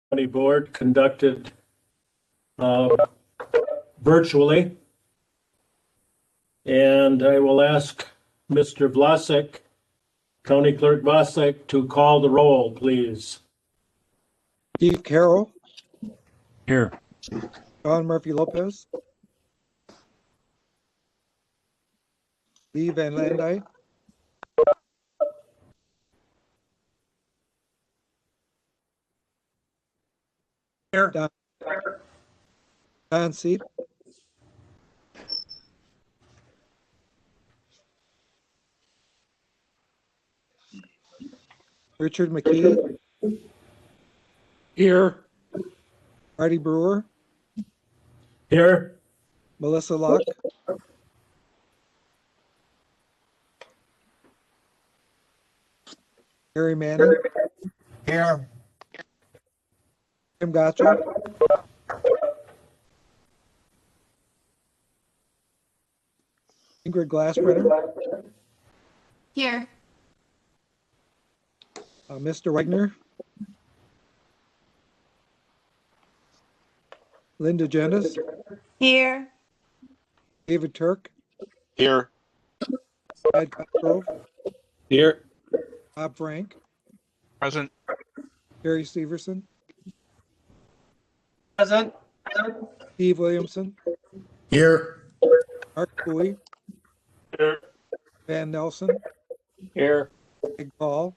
County Board conducted virtually. And I will ask Mr. Vlasek, County Clerk Vlasek, to call the roll, please. Steve Carroll. Here. John Murphy Lopez. Lee Van Landij. Here. Don Seep. Richard McKee. Here. Marty Brewer. Here. Melissa Locke. Harry Manning. Here. Tim Gotcha. Ingrid Glassbrenner. Here. Mr. Wagner. Linda Jendis. Here. David Turk. Here. Ed Cosgrove. Here. Bob Frank. Present. Gary Severson. Present. Steve Williamson. Here. Mark Bowie. Here. Van Nelson. Here. Big Paul.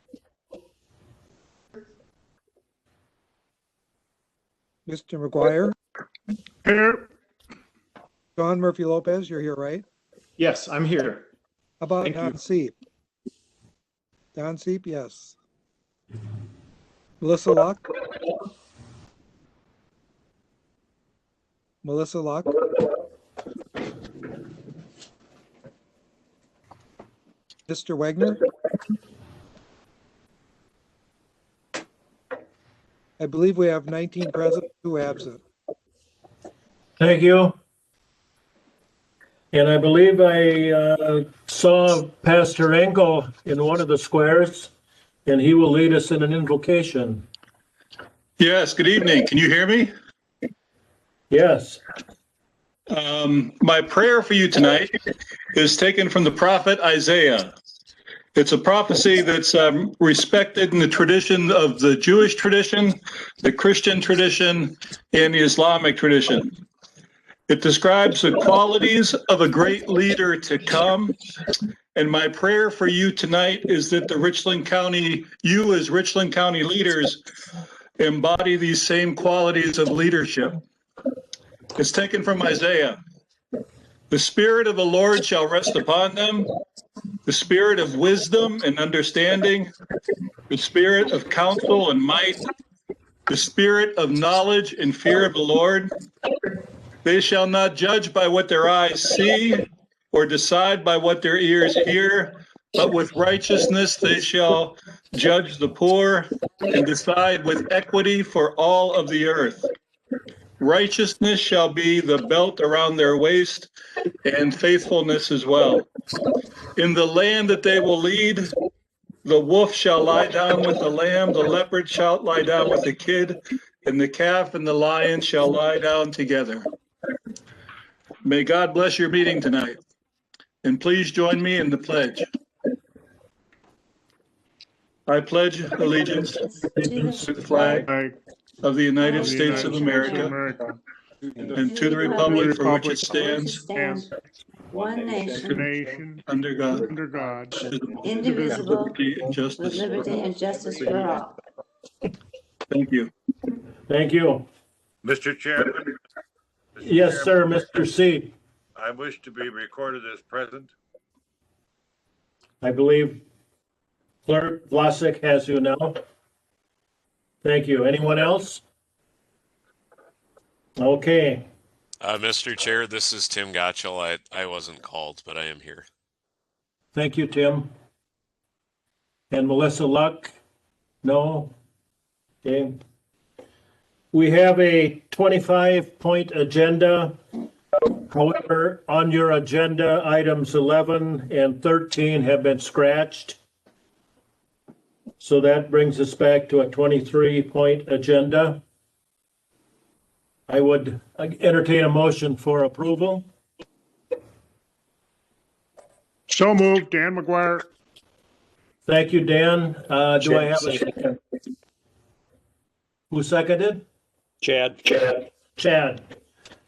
Mr. McGuire. Here. John Murphy Lopez, you're here, right? Yes, I'm here. How about Thank Don you. Seep? Don Seep, yes. Melissa Locke. Melissa Locke. Mr. Wagner. I believe we have 19 present, 2 absent. Thank you. And I believe I saw Pastor Engel in one of the squares, and he will lead us in an invocation. Yes, good evening. Can you hear me? Yes. My prayer for you tonight is taken from the prophet Isaiah. It's a prophecy that's respected in the tradition of the Jewish tradition, the Christian tradition, and the Islamic tradition. It describes the qualities of a great leader to come. And my prayer for you tonight is that the Richland County, you as Richland County leaders, embody these same qualities of leadership. It's taken from Isaiah. The Spirit of the Lord shall rest upon them, the Spirit of wisdom and understanding, the Spirit of counsel and might, the Spirit of knowledge and fear of the Lord. They shall not judge by what their eyes see or decide by what their ears hear, but with righteousness they shall judge the poor and decide with equity for all of the earth. Righteousness shall be the belt around their waist, and faithfulness as well. In the land that they will lead, the wolf shall lie down with the lamb, the leopard shall lie down with the kid, and the calf and the lion shall lie down together. May God bless your meeting tonight. And please join me in the pledge. I pledge allegiance to the flag of the United States of America and to the republic for which it stands, one nation, under God, indivisible, liberty and justice. liberty and justice for all. Thank you. Thank you. Mr. Chairman. Yes, sir, Mr. C. I wish to be recorded as present. I believe Clerk Vlasek has you now. Thank you. Anyone else? Okay. Mr. Chair, this is Tim Gotchell. I wasn't called, but I am here. Thank you, Tim. And Melissa Luck? No? Okay. We have a 25-point agenda. However, on your agenda, items 11 and 13 have been scratched. So that brings us back to a 23-point agenda. I would entertain a motion for approval. So moved, Dan McGuire. Thank you, Dan. Do I have a second? Who seconded? Chad. Chad.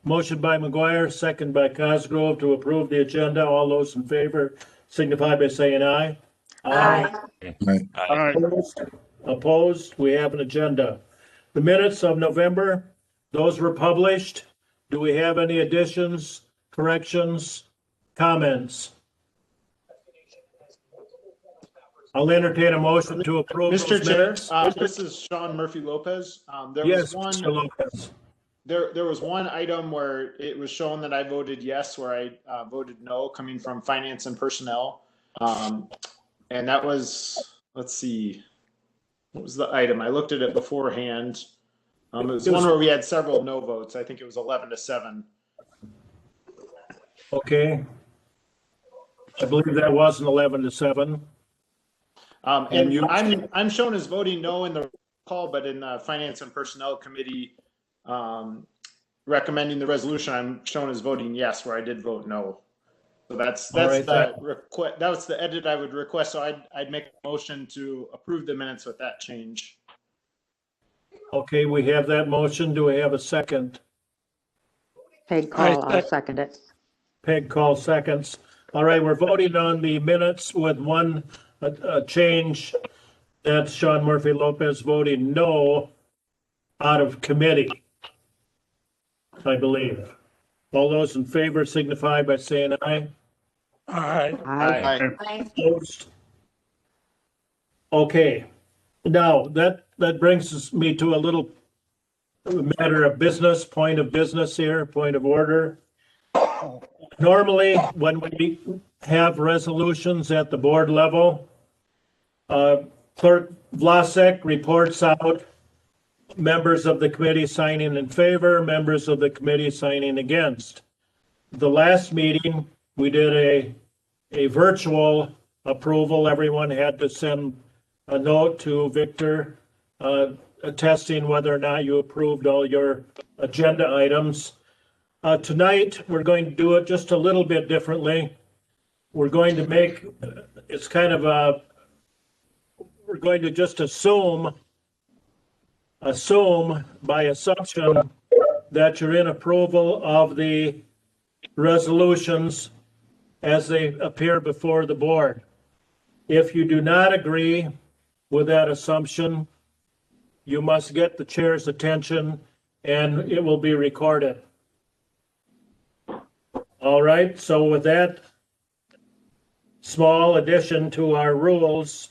Motion by McGuire, second by Cosgrove to approve the agenda. All those in favor signify by saying aye. Aye. Aye. Opposed? We have an agenda. The minutes of November, those were published. Do we have any additions, corrections, comments? I'll entertain a motion to approve Mr. those Chair, minutes. this is Sean Murphy Lopez. Yes, Mr. Lopez. There was one item where it was shown that I voted yes, where I voted no, coming from Finance and Personnel. And that was, let's see, what was the item? I looked at it beforehand. It was one where we had several no votes. I think it was 11-7. Okay. I believe that was an 11-7. And you- I'm shown as voting no in the call, but in the Finance and Personnel Committee recommending the resolution, I'm shown as voting yes, where I did vote no. So that's right, the request. That was the edit I would request. So I'd make a motion to approve the minutes with that change. Okay, we have that motion. Do we have a second? Peg call, I'll second it. Peg call seconds. All right, we're voting on the minutes with one change. That's Sean Murphy Lopez voting no out of committee, I believe. All those in favor signify by saying aye. Aye. Aye. Opposed? Okay, now that brings me to a little matter of business, point of business here, point of order. Normally, when we have resolutions at the board level, Clerk Vlasek reports out members of the committee signing in favor, members of the committee signing against. The last meeting, we did a virtual approval. Everyone had to send a note to Victor attesting whether or not you approved all your agenda items. Tonight, we're going to do it just a little bit differently. We're going to make, it's kind of a, we're going to just assume by assumption that you're in approval of the resolutions as they appear before the board. If you do not agree with that assumption, you must get the chair's attention and it will be recorded. All right, so with that small addition to our rules,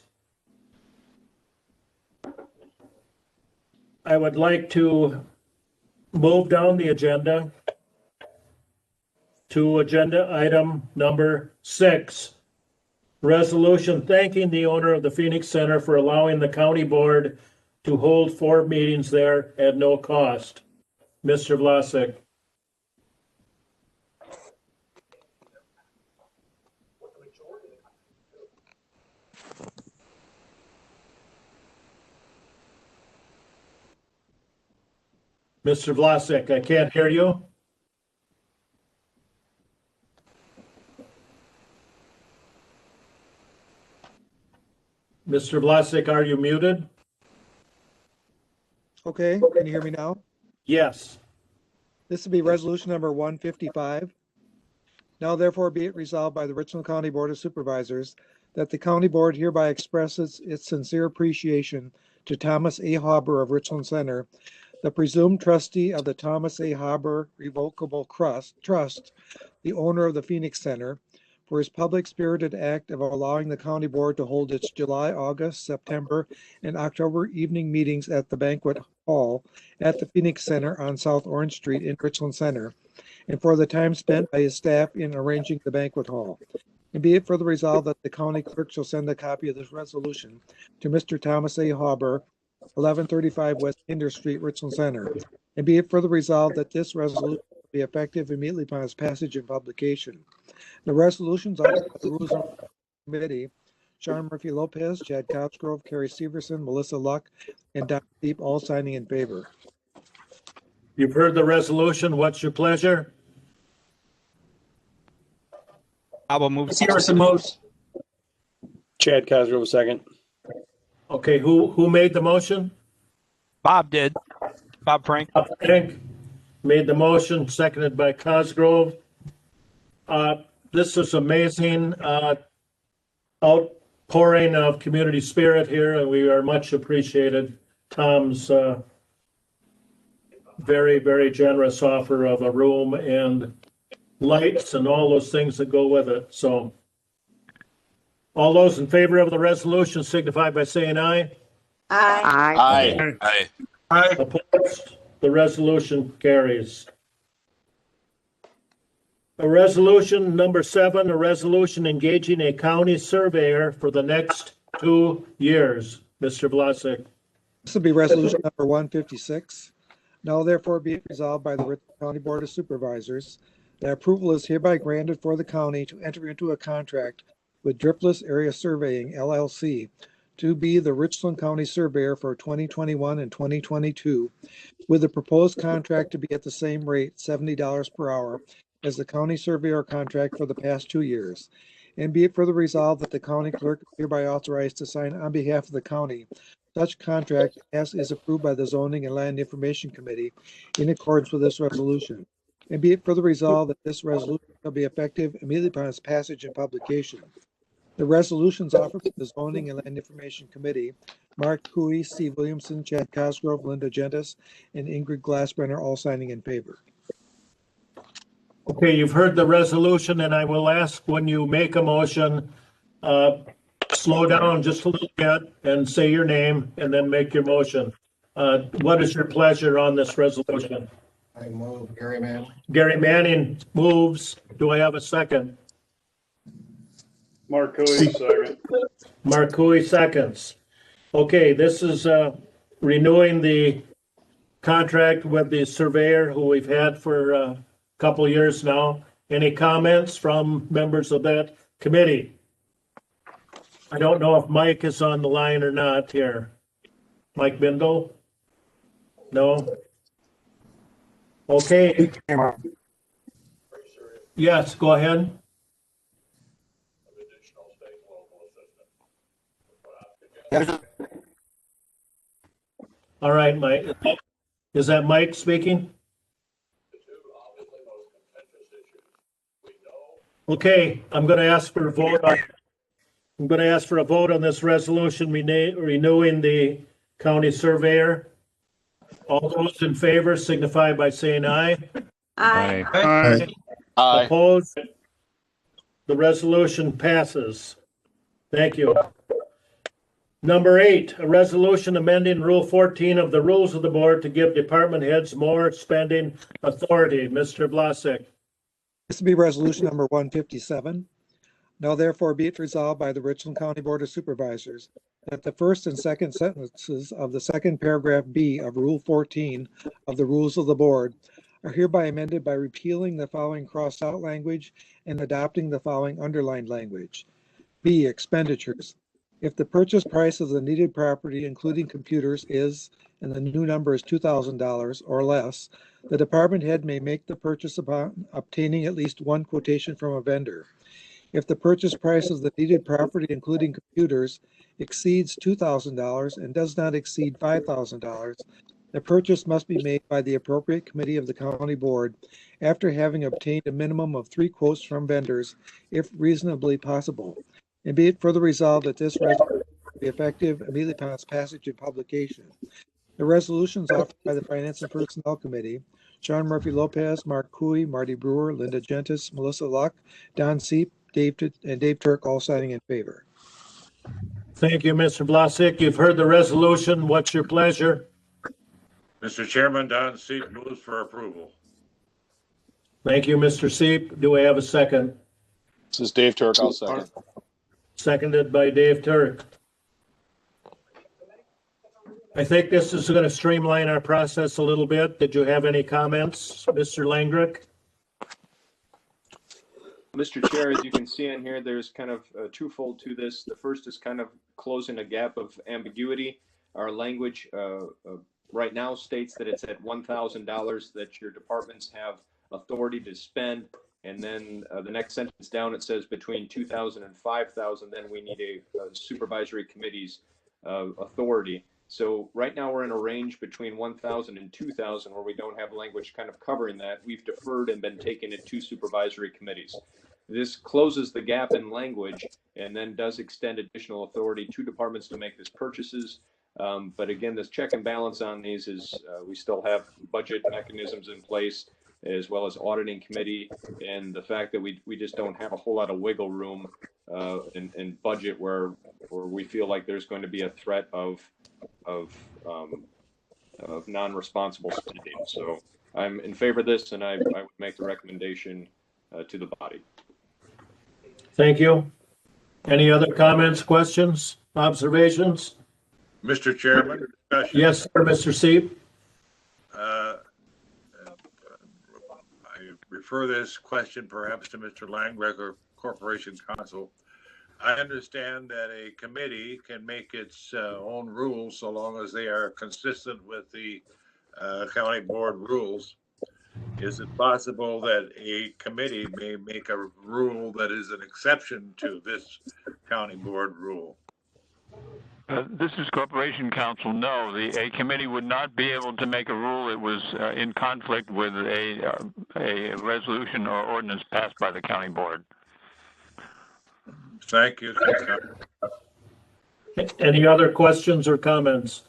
I would like to move down the agenda to agenda item number 6. Resolution thanking the owner of the Phoenix Center for allowing the county board to hold 4 meetings there at no cost. Mr. Vlasek. Mr. Vlasek, I can't hear you. Mr. Vlasek, are you muted? Okay, can you hear me now? Yes. This will be resolution number 155. Now therefore be it resolved by the Richland County Board of Supervisors that the county board hereby expresses its sincere appreciation to Thomas A. Hauber of Richland Center, the presumed trustee of the Thomas A. Hauber Revocable Trust, the owner of the Phoenix Center, for his public spirited act of allowing the county board to hold its July, August, September, and October evening meetings at the banquet hall at the Phoenix Center on South Orange Street in Richland Center, and for the time spent by his staff in arranging the banquet hall. And be it further resolved that the county clerk shall send a copy of this resolution to Mr. Thomas A. Hauber, 1135 West Kinder Street, Richland Center. And be it further resolved that this resolution will be effective immediately upon its passage and publication. The resolutions under the rules of the committee, Sean Murphy Lopez, Chad Cosgrove, Carrie Severson, Melissa Luck, and Don Deep all signing in favor. You've heard the resolution. What's your pleasure? I will move. Severson moves. Chad Cosgrove, second. Okay, who made the motion? Bob did. Bob Frank. Frank made the motion, seconded by Cosgrove. This is amazing outpouring of community spirit here, and we are much appreciated. Tom's very, very generous offer of a room and lights and all those things that go with it. So all those in favor of the resolution signify by saying aye. Aye. Aye. Aye. Opposed? The resolution carries. A resolution number 7, a resolution engaging a county surveyor for the next 2 years. Mr. Vlasic. This will be resolution number 156. Now therefore be it resolved by the Richland County Board of Supervisors that approval is hereby granted for the county to enter into a contract with Dripless Area Surveying LLC to be the Richland County Surveyor for 2021 and 2022, with the proposed contract to be at the same rate, $70 per hour, as the county surveyor contract for the past 2 years. And be it further resolved that the county clerk is hereby authorized to sign on behalf of the county such contract as is approved by the Zoning and Land Information Committee in accordance with this resolution. And be it further resolved that this resolution shall be effective immediately upon its passage and publication. The resolutions offered by the Zoning and Land Information Committee, Mark Cooey, Steve Williamson, Chad Cosgrove, Linda Gentis, and Ingrid Glassbrenner all signing in favor. Okay, you've heard the resolution, and I will ask when you make a motion, slow down just a little bit and say your name and then make your motion. What is your pleasure on this resolution? I move. Gary Manning. Gary Manning moves. Do I have a second? Mark Cooey, second. Mark Cooey seconds. Okay, this is renewing the contract with the surveyor who we've had for a couple years now. Any comments from members of that committee? I don't know if Mike is on the line or not here. Mike Bindle? No? Okay. Yes, go ahead. All right, Mike. Is that Mike speaking? Okay, I'm going to ask for a vote on this resolution renewing the county surveyor. All those in favor signify by saying aye. Aye. Aye. Opposed? The resolution passes. Thank you. Number 8, a resolution amending Rule 14 of the Rules of the Board to give department heads more spending authority. Mr. Vlasic. This will be resolution number 157. Now therefore be it resolved by the Richland County Board of Supervisors that the first and second sentences of the second paragraph B of Rule 14 of the Rules of the Board are hereby amended by repealing the following crossed out language and adopting the following underlined language. B, expenditures. If the purchase price of the needed property, including computers, is, and the new number is $2,000 or less, the department head may make the purchase upon obtaining at least one quotation from a vendor. If the purchase price of the needed property, including computers, exceeds $2,000 and does not exceed $5,000, the purchase must be made by the appropriate committee of the county board after having obtained a minimum of 3 quotes from vendors, if reasonably possible. And be it further resolved that this resolution be effective immediately upon its passage and publication. The resolutions offered by the Finance and Personnel Committee, Sean Murphy Lopez, Mark Cooey, Marty Brewer, Linda Gentis, Melissa Luck, Don Seep, Dave Turk, all signing in favor. Thank you, Mr. Vlasic. You've heard the resolution. What's your pleasure? Mr. Chairman, Don Seat moves for approval. Thank you, Mr. Seep. Do I have a second? This is Dave Turk, I'll second. Seconded by Dave Turk. I think this is going to streamline our process a little bit. Did you have any comments, Mr. Langrick? Mr. Chair, as you can see on here, there's kind of a twofold to this. The first is kind of closing a gap of ambiguity. Our language right now states that it's at $1,000 that your departments have authority to spend. And then the next sentence down, it says between 2,000 and 5,000, then we need a supervisory committee's authority. So right now we're in a range between 1,000 and 2,000 where we don't have language kind of covering that. We've deferred and been taking it to supervisory committees. This closes the gap in language and then does extend additional authority to departments to make these purchases. But again, this check and balance on these is we still have budget mechanisms in place, as well as auditing committee, and the fact that we just don't have a whole lot of wiggle room in budget where we feel like there's going to be a threat of non-responsible spending. So I'm in favor of this, and I would make the recommendation to the body. Thank you. Any other comments, questions, observations? Mr. Chairman, discussion. Yes, sir, Mr. Seep. I refer this question perhaps to Mr. Langrecker, Corporation Counsel. I understand that a committee can make its own rules so long as they are consistent with the county board rules. Is it possible that a committee may make a rule that is an exception to this county board rule? This is Corporation Counsel. No, a committee would not be able to make a rule that was in conflict with a resolution or ordinance passed by the county board. Thank you. Any other questions or comments?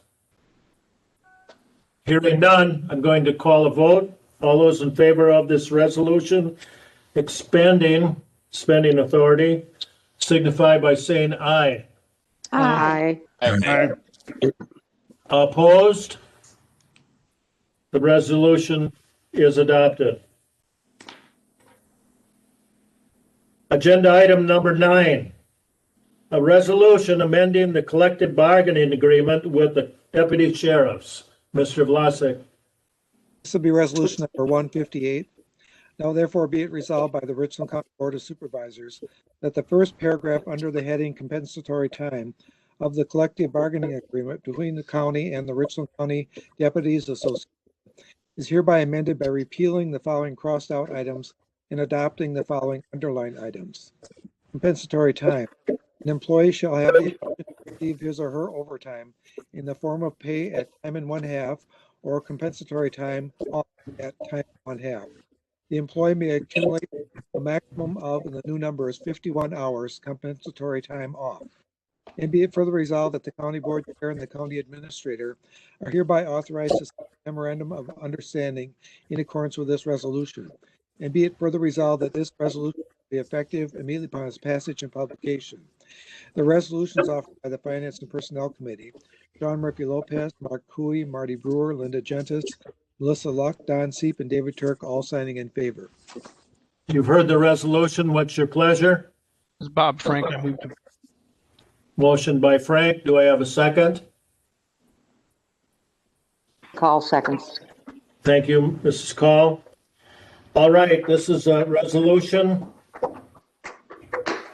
Hearing none, I'm going to call a vote. All those in favor of this resolution expanding spending authority signify by saying aye. Aye. Opposed? The resolution is adopted. Agenda item number 9, a resolution amending the collective bargaining agreement with the deputy sheriffs. Mr. Vlasic. This will be resolution number 158. Now therefore be it resolved by the Richland County Board of Supervisors that the first paragraph under the heading compensatory time of the collective bargaining agreement between the county and the Richland County Deputies Association is hereby amended by repealing the following crossed out items and adopting the following underlined items. Compensatory time. An employee shall have the option to receive his or her overtime in the form of pay at time and 1/2 or compensatory time off at time and 1/2. The employee may accumulate a maximum of, and the new number is 51 hours compensatory time off. And be it further resolved that the county board chair and the county administrator are hereby authorized to sign a memorandum of understanding in accordance with this resolution. And be it further resolved that this resolution will be effective immediately upon its passage and publication. The resolution is offered by the Finance and Personnel Committee. John Murphy Lopez, Mark Cooey, Marty Brewer, Linda Gentis, Melissa Luck, Don Seep, and David Turk all signing in favor. You've heard the resolution. What's your pleasure? This is Bob Frank. I move to. Motion by Frank. Do I have a second? Call seconds. Thank you, Mrs. Call. All right, this is a resolution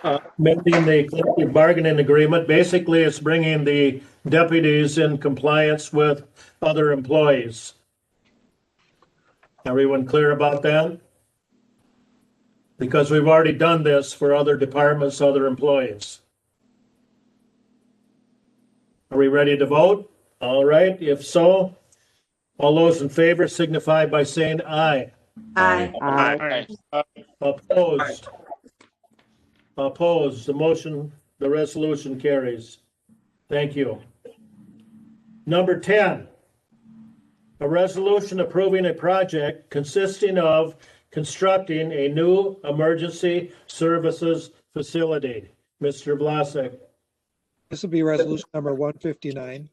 amending the collective bargaining agreement. Basically, it's bringing the deputies in compliance with other employees. Everyone clear about that? Because we've already done this for other departments, other employees. Are we ready to vote? All right, if so, all those in favor signify by saying aye. Aye. Aye. Opposed? Opposed. The resolution carries. Thank you. Number 10, a resolution approving a project consisting of constructing a new emergency services facility. Mr. Vlasic. This will be resolution number 159.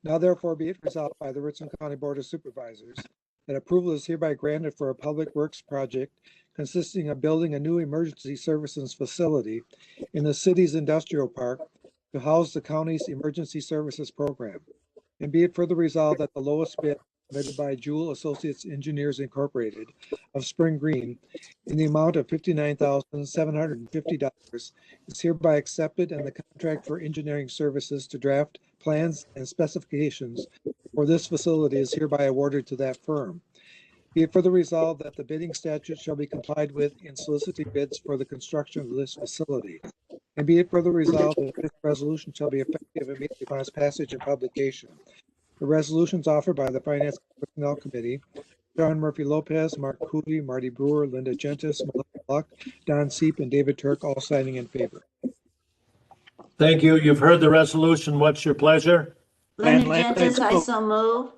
Now therefore be it resolved by the Richland County Board of Supervisors that approval is hereby granted for a public works project consisting of building a new emergency services facility in the city's industrial park to house the county's emergency services program. And be it further resolved that the lowest bid submitted by Jewel Associates Engineers Incorporated of Spring Green in the amount of $59,750 is hereby accepted, and the contract for engineering services to draft plans and specifications for this facility is hereby awarded to that firm. Be it further resolved that the bidding statute shall be complied with in soliciting bids for the construction of this facility. And be it further resolved that this resolution shall be effective immediately upon its passage and publication. The resolutions offered by the Finance and Personnel Committee, John Murphy Lopez, Mark Cooley, Marty Brewer, Linda Gentis, Melissa Luck, Don Seep, and David Turk, all signing in favor. Thank you. You've heard the resolution. What's your pleasure? Linda Gentis, I so move.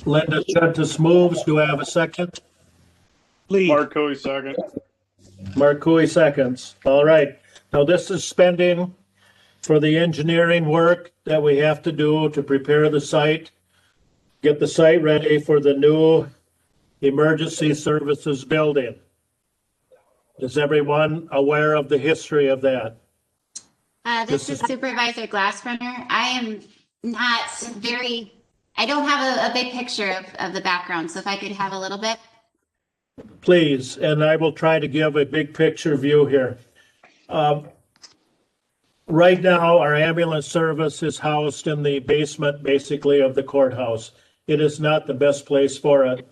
Linda Gentis moves. Do I have a second? Please. Mark Cooley, second. Mark Cooley seconds. All right. Now this is spending for the engineering work that we have to do to prepare the site, get the site ready for the new emergency services building. Is everyone aware of the history of that? This is Supervisor Glassrunner. I am not very, I don't have a big picture of the background, so if I could have a little bit. Please, and I will try to give a big picture view here. Right now, our ambulance service is housed in the basement, basically, of the courthouse. It is not the best place for it.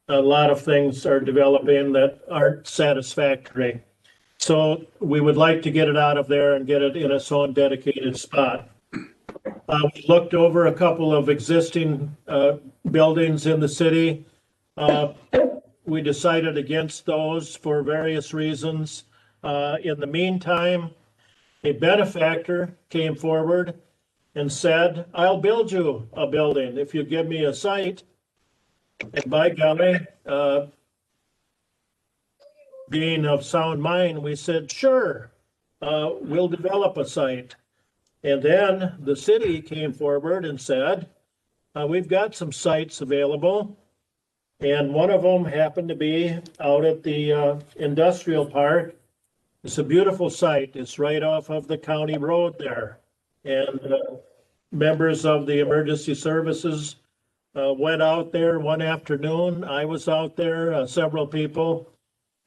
A lot of things are developing that aren't satisfactory. So we would like to get it out of there and get it in its own dedicated spot. We looked over a couple of existing buildings in the city. We decided against those for various reasons. In the meantime, a benefactor came forward and said, I'll build you a building if you give me a site. And by golly, being of sound mind, we said, sure, we'll develop a site. And then the city came forward and said, we've got some sites available. And one of them happened to be out at the industrial park. It's a beautiful site. It's right off of the county road there. And members of the emergency services went out there one afternoon. I was out there, several people,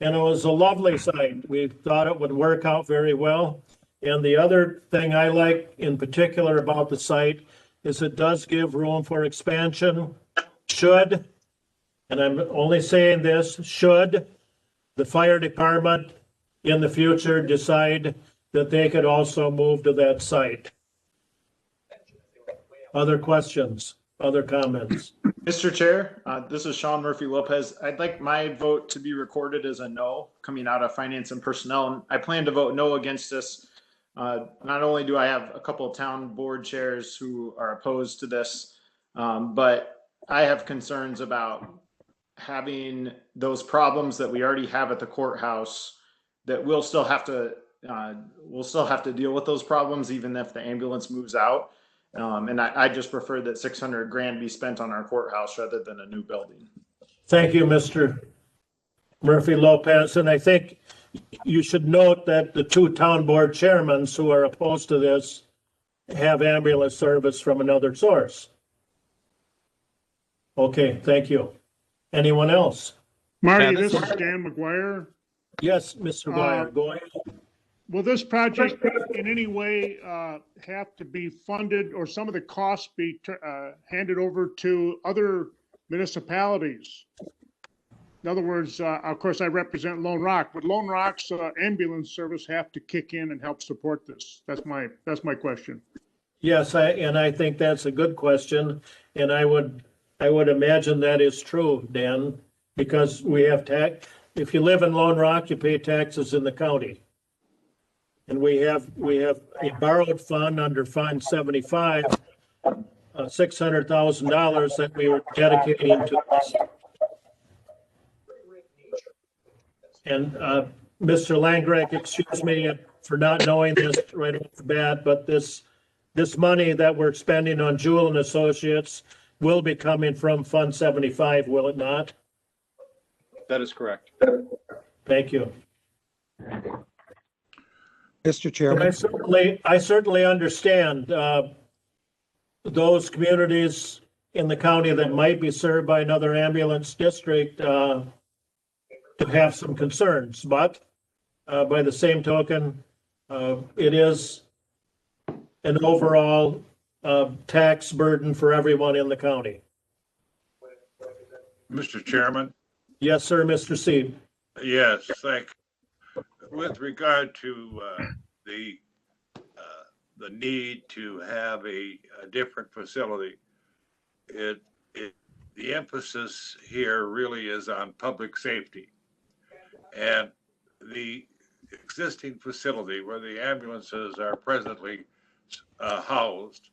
and it was a lovely site. We thought it would work out very well. And the other thing I like in particular about the site is it does give room for expansion. Should, and I'm only saying this, should the fire department in the future decide that they could also move to that site. Other questions, other comments? Mr. Chair, this is Sean Murphy Lopez. I'd like my vote to be recorded as a no coming out of Finance and Personnel. And I plan to vote no against this. Not only do I have a couple of town board chairs who are opposed to this, but I have concerns about having those problems that we already have at the courthouse, that we'll still have to deal with those problems even if the ambulance moves out. And I just prefer that 600 grand be spent on our courthouse rather than a new building. Thank you, Mr. Murphy Lopez. And I think you should note that the two town board chairmen who are opposed to this have ambulance service from another source. Okay, thank you. Anyone else? Marty, this is Dan McGuire. Yes, Mr. Dwyer, go ahead. Will this project in any way have to be funded or some of the costs be handed over to other municipalities? In other words, of course, I represent Lone Rock. Would Lone Rock's ambulance service have to kick in and help support this? That's my question. Yes, I think that's a good question, and I would imagine that is true, Dan, because we have tax. If you live in Lone Rock, you pay taxes in the county. And we have a borrowed fund under Fund 75, $600,000 that we were dedicating to this. And Mr. Langreck, excuse me for not knowing this right off the bat, but this money that we're spending on Jewel and Associates will be coming from Fund 75, will it not? That is correct. Thank you. Mr. Chairman. I certainly understand those communities in the county that might be served by another ambulance district to have some concerns, but by the same token, it is an overall tax burden for everyone in the county. Mr. Chairman? Yes, sir, Mr. Seed. Yes, thank you. With regard to the need to have a different facility, the emphasis here really is on public safety. And the existing facility where the ambulances are presently housed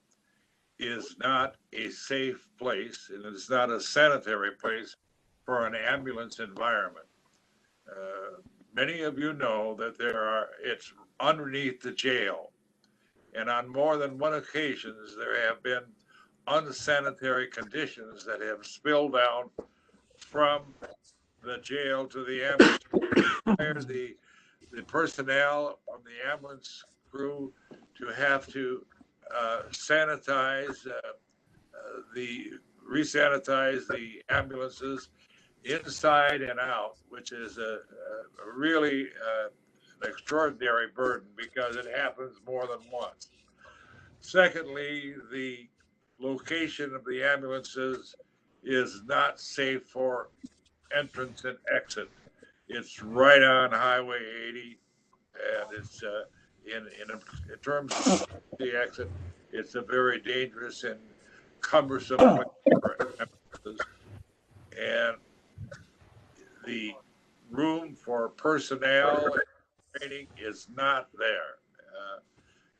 is not a safe place, and it's not a sanitary place for an ambulance environment. Many of you know that it's underneath the jail. And on more than one occasions, there have been unsanitary conditions that have spilled down from the jail to the ambulance. The personnel from the ambulance crew to have to resanitize the ambulances inside and out, which is a really an extraordinary burden because it happens more than once. Secondly, the location of the ambulances is not safe for entrance and exit. It's right on Highway 80, and it's in terms of the exit, it's a very dangerous and cumbersome place for ambulances. And the room for personnel and training is not there.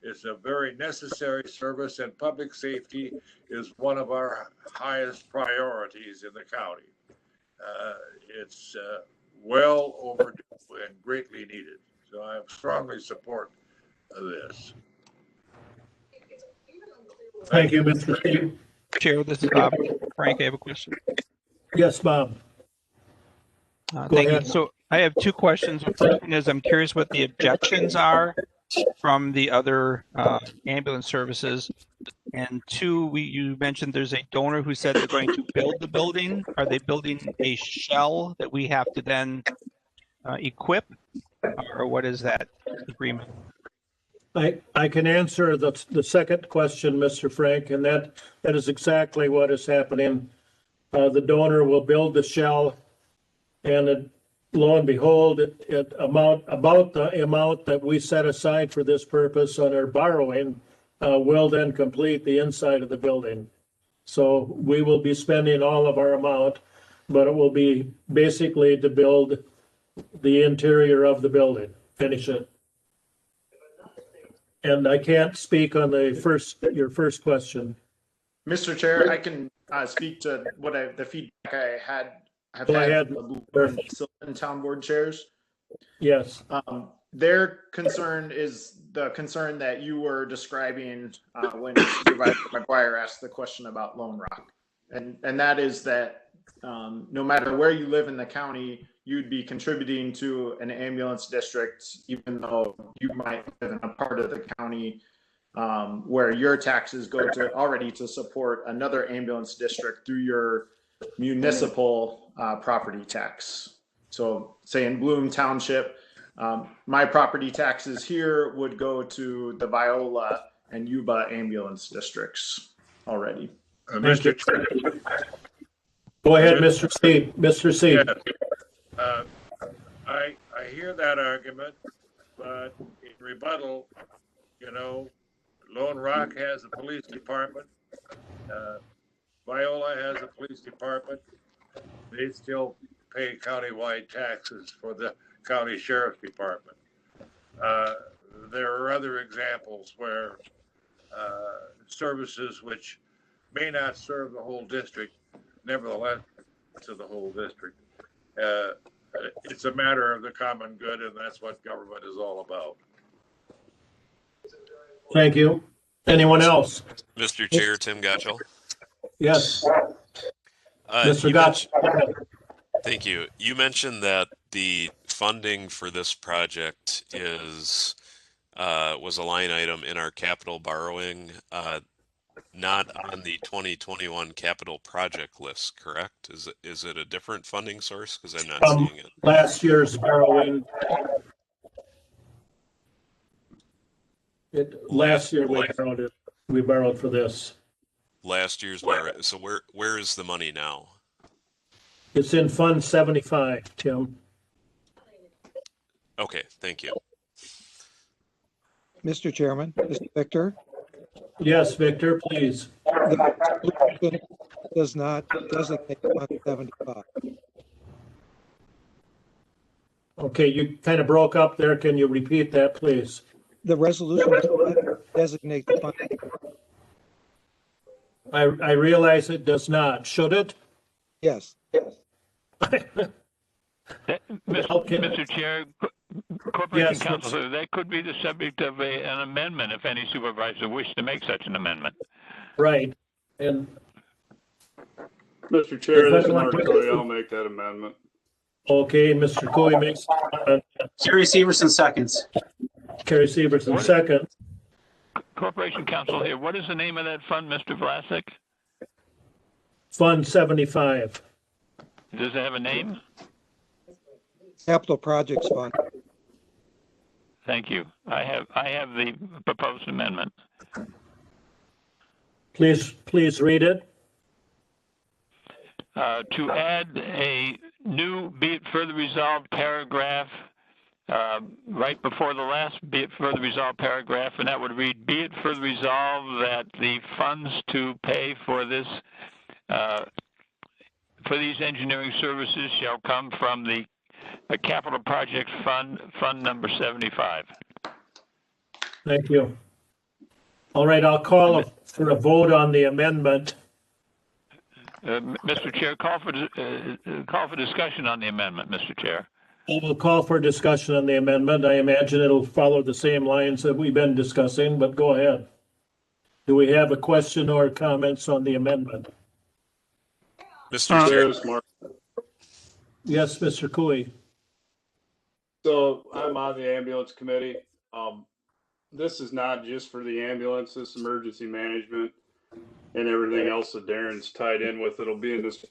It's a very necessary service, and public safety is one of our highest priorities in the county. It's well overdue and greatly needed. So I strongly support this. Thank you, Mr. Seed. Chair, this is Bob Frank. I have a question. Yes, Bob. Thank ahead. you. So I have two questions. The first one is I'm curious what the objections are from the other ambulance services. And two, you mentioned there's a donor who said they're going to build the building. Are they building a shell that we have to then equip? Or what is that agreement? I can answer the second question, Mr. Frank, and that is exactly what is happening. The donor will build the shell, and lo and behold, about the amount that we set aside for this purpose on our borrowing will then complete the inside of the building. So we will be spending all of our amount, but it will be basically to build the interior of the building, finish it. And I can't speak on your first question. Mr. Chair, I can speak to the feedback I have Go had ahead. from the Sylvan Town Board chairs. Yes. Their concern is the concern that you were describing when Supervisor McGuire asked the question about Lone Rock. And that is that no matter where you live in the county, you'd be contributing to an ambulance district, even though you might live in a part of the county where your taxes go already to support another ambulance district through your municipal property tax. So say in Bloom Township, my property taxes here would go to the Viola and Yuba ambulance districts already. Mr. Chair. Go ahead, Mr. C. Mr. C. Yeah. I hear that argument, but in rebuttal, Lone Rock has a police department. Viola has a police department. They still pay countywide taxes for the county sheriff's department. There are other examples where services which may not serve the whole district, nevertheless to the whole district. It's a matter of the common good, and that's what government is all about. Thank you. Anyone else? Mr. Chair, Tim Gotchell. Yes. Mr. Gotchell. Thank you. You mentioned that the funding for this project was a line item in our capital borrowing, not on the 2021 capital project list, correct? Is it a different funding source? Because I'm not seeing it. Last year's borrowing. Last year we borrowed it. we borrowed for this. Last year's so where is the money now? It's in Fund 75, Tim. Okay, thank you. Mr. Chairman, Mr. Victor, Yes, Victor, please. the resolution does not designate Fund 75. Okay, you kind of broke up there. Can you repeat that, please? The resolution does not designate the fund. I realize it does not. Should it? Yes. Mr. Chair, Corporation Yes, Counsel, that could be the subject of an amendment if any supervisor wished to make such an amendment. Right. And Mr. Chair, this is If I Mark want- Coy. I'll make that amendment. okay, Mr. Coy makes, Kerry Severson seconds. Kerry Severson second. Corporation Counsel here, what is the name of that fund, Mr. Vlasic? Fund 75. Does it have a name? Capital Projects Fund. Thank you. I have the proposed amendment. Please read it. To add a new be it further resolved paragraph right before the last be it further resolved paragraph, and that would read, be it further resolved that the funds to pay for this for these engineering services shall come from the Capital Projects Fund, Fund number 75. Thank you. All right, I'll call for a vote on the amendment. Mr. Chair, call for discussion on the amendment, Mr. Chair. I will call for discussion on the amendment. I imagine it'll follow the same lines that we've been discussing, but go ahead. Do we have a question or comments on the amendment? Mr. Chair. Yes, Mr. Cooley. So I'm on the ambulance committee. This is not just for the ambulance, this emergency management and everything else that Darren's tied in with. It'll be in this.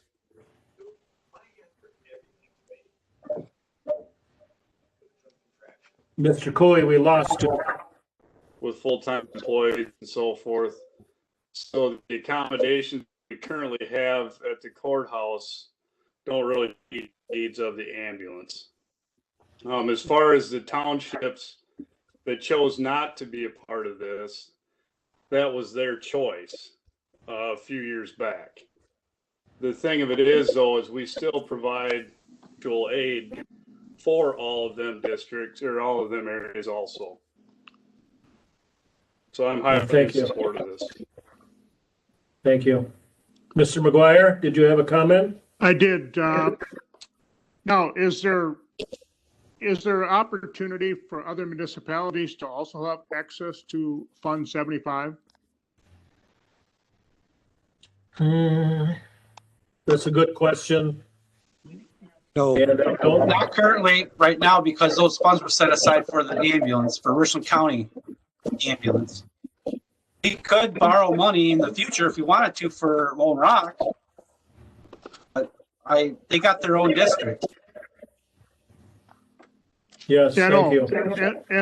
Mr. Cooley, we lost you. With full-time employees and so forth. So the accommodations we currently have at the courthouse don't really meet the needs of the ambulance. As far as the townships that chose not to be a part of this, that was their choice a few years back. The thing of it is, though, is we still provide actual aid for all of them districts or all of them areas also. So I'm highly in support of this. Thank you. Mr. McGuire, did you have a comment? I did. Now, is there opportunity for other municipalities to also have access to Fund 75? That's a good question. No. Not currently, right now, because those funds were set aside for the ambulance, for Richland County ambulance. We could borrow money in the future if we wanted to for Lone Rock, but they got their own district. Yes, Yeah, thank you.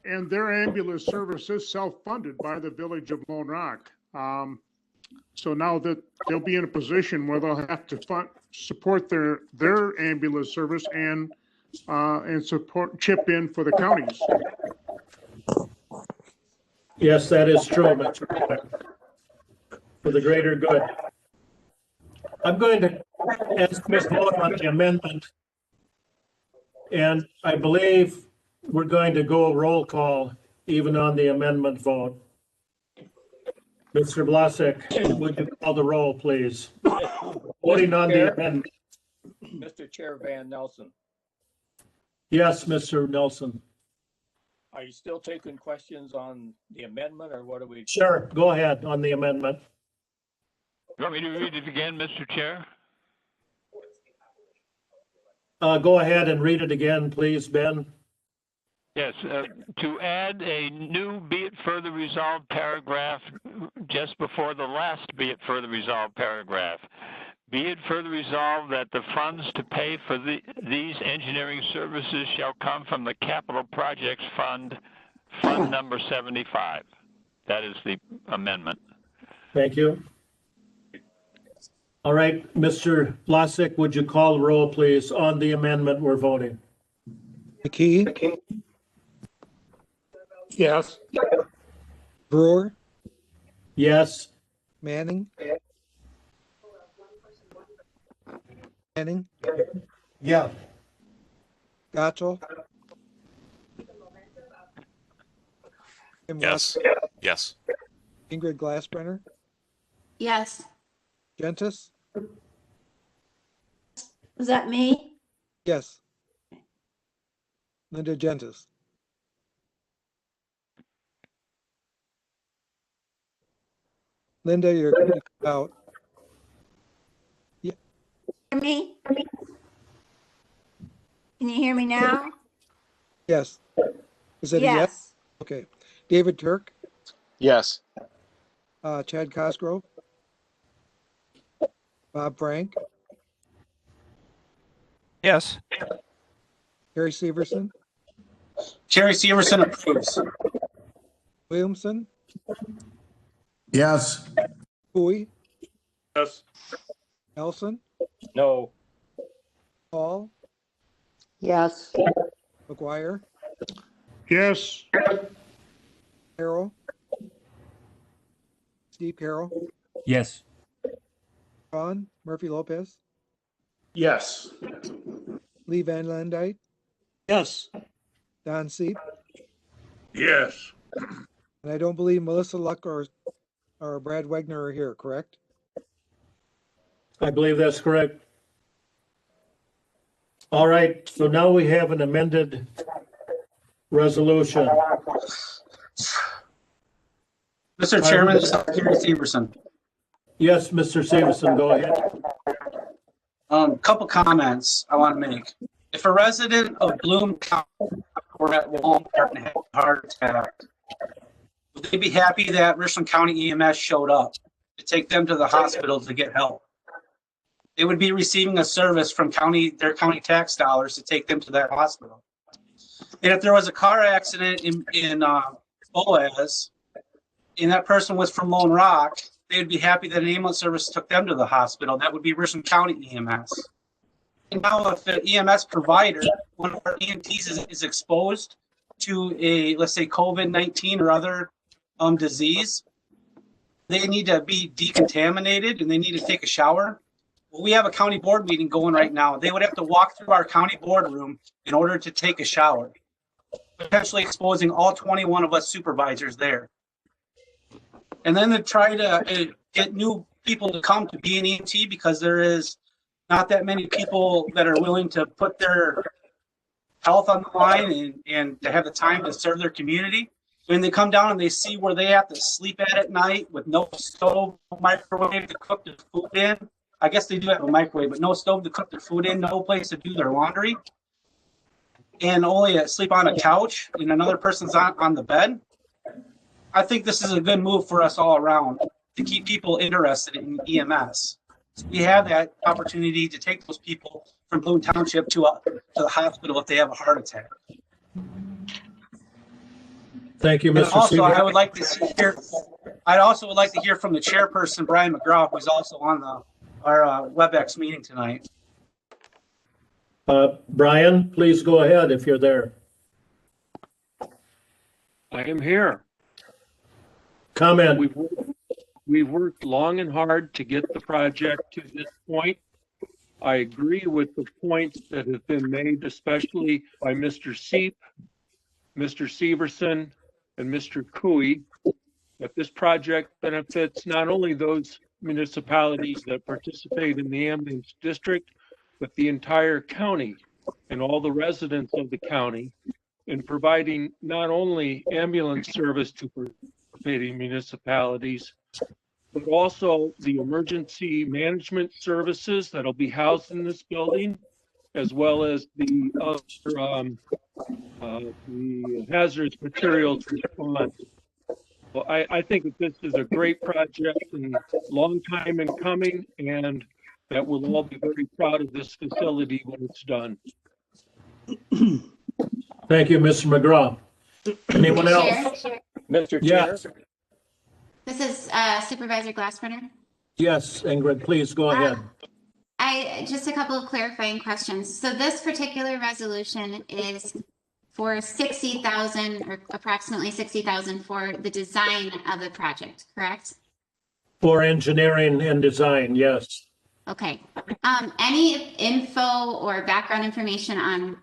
And their ambulance service is self-funded by the village of Lone Rock. So now that they'll be in a position where they'll have to support their ambulance service and chip in for the counties. Yes, that is true, Mr. McGuire. For the greater good. I'm going to ask Ms. Vote on the amendment. And I believe we're going to go roll call even on the amendment vote. Mr. Vlasic, would you call the roll, please? Voting on the amendment. Mr. Chair Van Nelson, Yes, Mr. Nelson. are you still taking questions on the amendment or what are we? Sure, go ahead on the amendment. You want me to read it again, Mr. Chair? Go ahead and read it again, please, Ben. Yes, to add a new be it further resolved paragraph just before the last be it further resolved paragraph. Be it further resolved that the funds to pay for these engineering services shall come from the Capital Projects Fund, Fund number 75. That is the amendment. Thank you. All right, Mr. Vlasic, would you call the roll, please, on the amendment we're voting? McKee, Yes. Brewer, Yes. Manning, Manning, Yeah. Gotchel, Tim Yes. Watson, Yes. Ingrid Glassbrenner, Yes. Gentis, Was that me? yes. Linda Gentis. Linda, you're out. Hear me? Can you hear me now? Yes. Is it a yes? Yes. Okay. David Turk, Yes. Chad Cosgrove, Bob Frank, Yes. Harry Severson, Jerry Severson approves. Williamson, Yes. Bowie, Yes. Nelson, No. Paul, Yes. McGuire, Yes. Carroll, Steve Carroll, Yes. Ron Murphy Lopez, Yes. Lee Van Landite, Yes. Don Seep, Yes. and I don't believe Melissa Luck or Brad Wegner are here, correct? I believe that's correct. All right, so now we have an amended resolution. Mr. Chairman, this is Jerry Severson. Yes, Mr. Severson, go ahead. Couple comments I want to make. If a resident of Bloom County were at Walmart and had a heart attack, would they be happy that Richland County EMS showed up to take them to the hospital to get help? They would be receiving a service from their county tax dollars to take them to that hospital. And if there was a car accident in Boaz, and that person was from Lone Rock, they would be happy that an ambulance service took them to the hospital. That would be Richland County EMS. And now if an EMS provider, one of our EMTs is exposed to a, let's say, COVID-19 or other disease, they need to be decontaminated and they need to take a shower. Well, we have a county board meeting going right now. They would have to walk through our county boardroom in order to take a shower, potentially exposing all 21 of us supervisors there. And then to try to get new people to come to be an EMT because there is not that many people that are willing to put their health on the line and to have the time to serve their community. When they come down and they see where they have to sleep at night with no stove, microwave to cook their food in. I guess they do have a microwave, but no stove to cook their food in, no place to do their laundry, and only sleep on a couch and another person's on the bed. I think this is a good move for us all around to keep people interested in EMS. So we have that opportunity to take those people from Bloom Township to the hospital if they have a heart attack. Thank you, And Mr. also, Severson. I'd also like to hear from the chairperson, Brian McGraw, who's also on our WebEx meeting tonight. Brian, please go ahead if you're there. I am here. Comment. We've worked long and hard to get the project to this point. I agree with the points that have been made, especially by Mr. Seep, Mr. Severson, and Mr. Cooey, that this project benefits not only those municipalities that participate in the ambulance district, but the entire county and all the residents of the county in providing not only ambulance service to participating municipalities, but also the emergency management services that'll be housed in this building, as well as the other the hazardous materials response. Well, I think that this is a great project and long time in coming, and that we'll all be very proud of this facility when it's done. Thank you, Mr. McGraw. Anyone else? Mr. Yeah. Chair, This is Supervisor Glassbrenner. Yes, Ingrid, please go ahead. Just a couple of clarifying questions. So this particular resolution is for 60,000 or approximately 60,000 for the design of the project, correct? For engineering and design, yes. Okay. Any info or background information on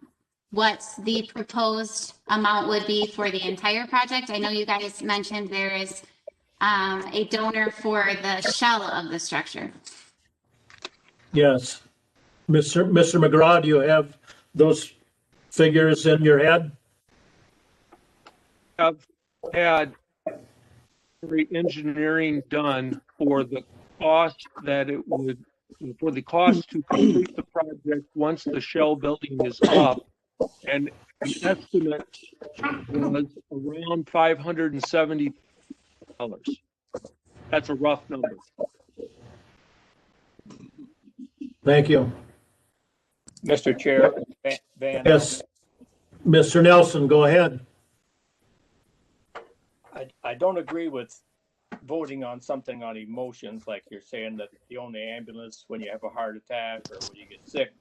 what the proposed amount would be for the entire project? I know you guys mentioned there is a donor for the shell of the structure. Yes. Mr. McGraw, do you have those figures in your head? I've had engineering done for the cost that it would, for the cost to complete the project once the shell building is up. And the estimate was around $570. That's a rough number. Thank you. Mr. Chair, Van. Yes. Mr. Nelson, go ahead. I don't agree with voting on something on emotions, like you're saying that you own the ambulance when you have a heart attack or when you get sick.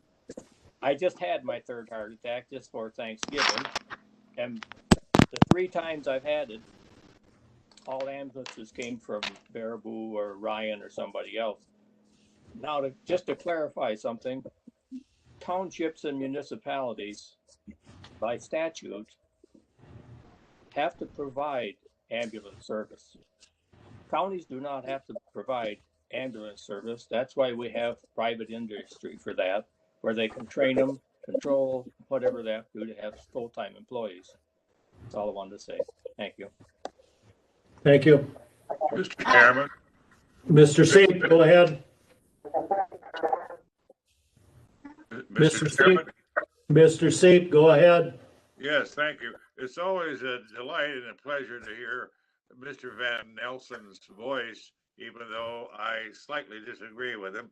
I just had my third heart attack just for Thanksgiving, and the 3 times I've had it, all ambulances came from Baraboo or Ryan or somebody else. Now, just to clarify something, townships and municipalities, by statute, have to provide ambulance service. Counties do not have to provide ambulance service. That's why we have private industry for that, where they can train them, control, whatever they have to do to have full-time employees. That's all I wanted to say. Thank you. Thank you. Mr. Chairman. Mr. Seep, go ahead. Mr. Chairman. Mr. Seep, go ahead. Yes, thank you. It's always a delight and a pleasure to hear Mr. Van Nelson's voice, even though I slightly disagree with him.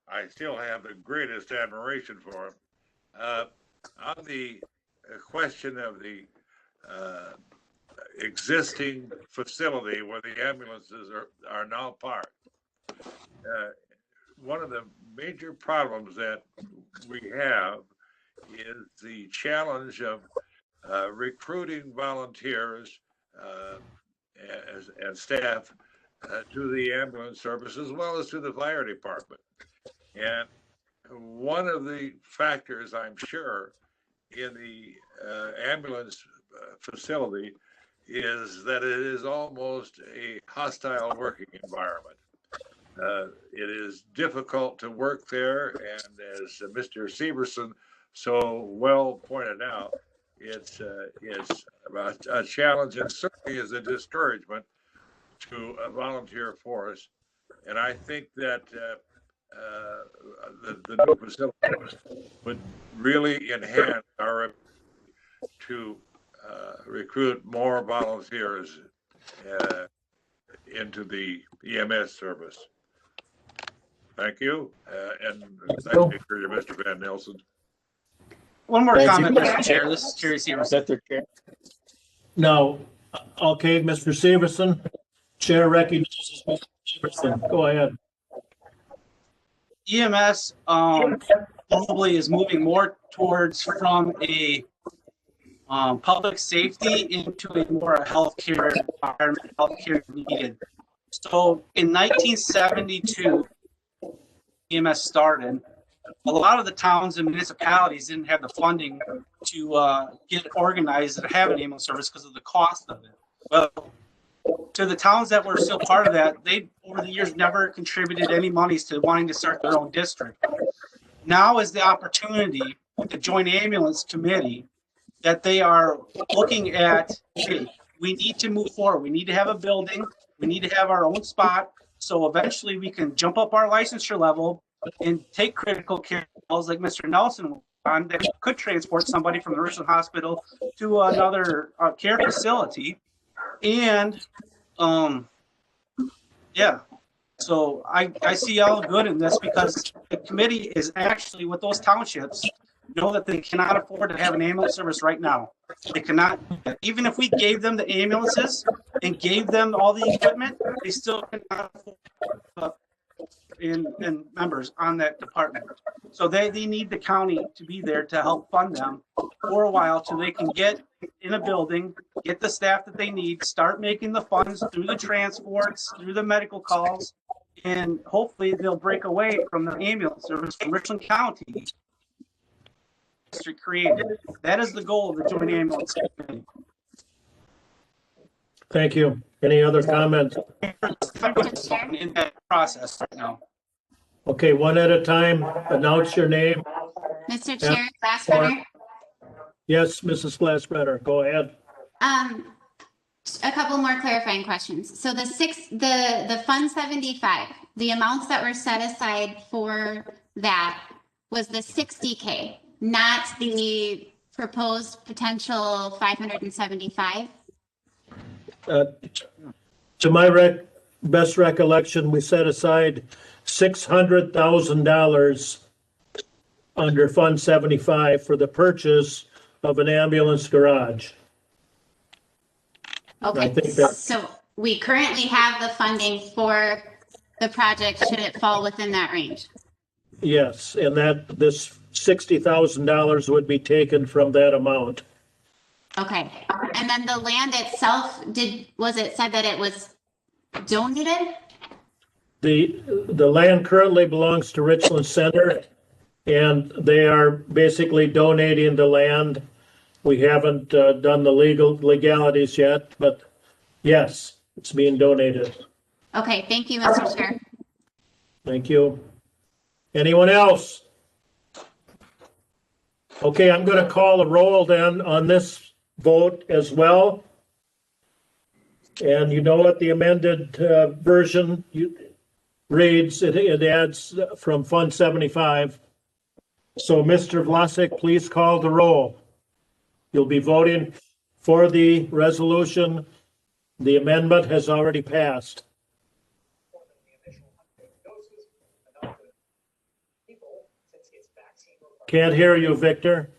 I still have the greatest admiration for him. On the question of the existing facility where the ambulances are now parked, one of the major problems that we have is the challenge of recruiting volunteers and staff to the ambulance service as well as to the fire department. And one of the factors, I'm sure, in the ambulance facility is that it is almost a hostile working environment. It is difficult to work there, and as Mr. Severson so well pointed out, it's a challenge and certainly is a discouragement to a volunteer force. And I think that the new facility would really enhance our ability to recruit more volunteers into the EMS service. Thank you, and thank you for your Mr. Van Nelson. One more Thank comment, you. Mr. Chair. This is Terry Severson. Mr. Chair. No. Okay, Mr. Severson. Chair recognizes Mr. Severson. Go ahead. EMS probably is moving more towards from a public safety into a more healthcare environment, healthcare needed. So in 1972, EMS started. A lot of the towns and municipalities didn't have the funding to get organized and have an ambulance service because of the cost of it. Well, to the towns that were still part of that, they over the years never contributed any monies to wanting to start their own district. Now is the opportunity with the Joint Ambulance Committee that they are looking at, hey, we need to move forward. We need to have a building. We need to have our own spot. So eventually we can jump up our licensure level and take critical care calls like Mr. Nelson on that could transport somebody from the Richland Hospital to another care facility. And yeah, so I see all good in this because the committee is actually with those townships know that they cannot afford to have an ambulance service right now. They cannot, even if we gave them the ambulances and gave them all the equipment, they still cannot afford in members on that department. So they need the county to be there to help fund them for a while till they can get in a building, get the staff that they need, start making the funds through the transports, through the medical calls, and hopefully they'll break away from the ambulance service from Richland County created. That is the goal of the Joint Ambulance Committee. Thank you. Any other comments? In that process right now. Okay, one at a time. Announce your name. Mr. Chair, Glassbrenner. Yes, Mrs. Glassbrenner, go ahead. A couple more clarifying questions. So the Fund 75, the amounts that were set aside for that was the 60K, not the proposed potential 575? To my best recollection, we set aside $600,000 under Fund 75 for the purchase of an ambulance garage. I think Okay, so we currently have the funding for the project, should it fall within that range? Yes, and this $60,000 would be taken from that amount. Okay, and then the land itself, was it said that it was donated? The land currently belongs to Richland Center, and they are basically donating the land. We haven't done the legalities yet, but yes, it's being donated. Okay, thank you, Mr. Chair. Thank you. Anyone else? Okay, I'm going to call a roll then on this vote as well. And you know what the amended version reads, it adds from Fund 75. So Mr. Vlasic, please call the roll. You'll be voting for the resolution. The amendment has already passed. Can't hear you, Victor.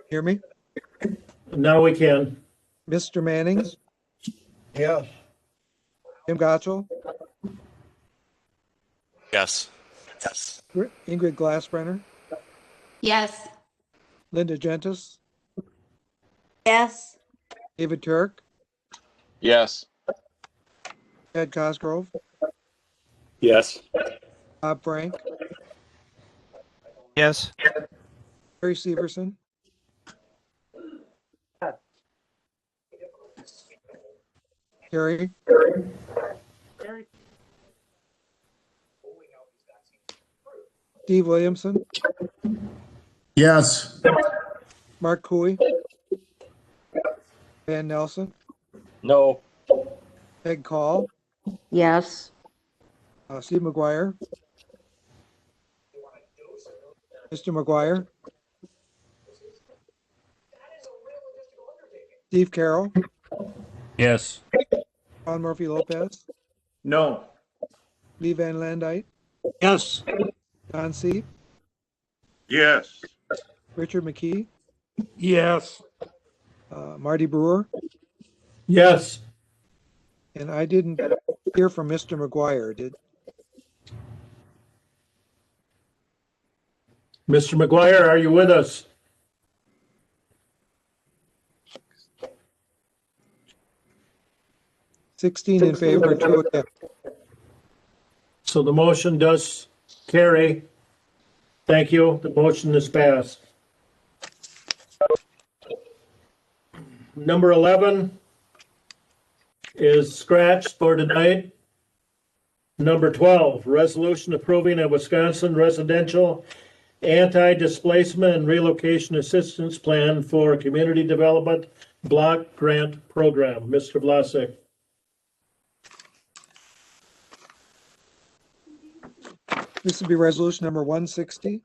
Hear me? Now we can. Mr. Manning? Yeah. Tim Gotchel? Yes. Ingrid Glassbrenner? Yes. Linda Gentis? Yes. David Turk? Yes. Ed Cosgrove? Yes. Bob Frank? Yes. Harry Severson? Harry? Steve Williamson? Yes. Mark Cooey? Van Nelson? No. Peg Call? Yes. Steve McGuire? Mr. McGuire? Steve Carroll? Yes. Ron Murphy Lopez? No. Lee Van Landite? Yes. Don Seep? Yes. Richard McKee? Yes. Marty Brewer? Yes. And I didn't hear from Mr. McGuire, did? Mr. McGuire, are you with us? $16 in favor, 2 against. So the motion does carry. Thank you. The motion is passed. Number 11 is scratched for tonight. Number 12, resolution approving a Wisconsin residential anti-displacement and relocation assistance plan for community development block grant program. Mr. Vlasic. This will be resolution number 160.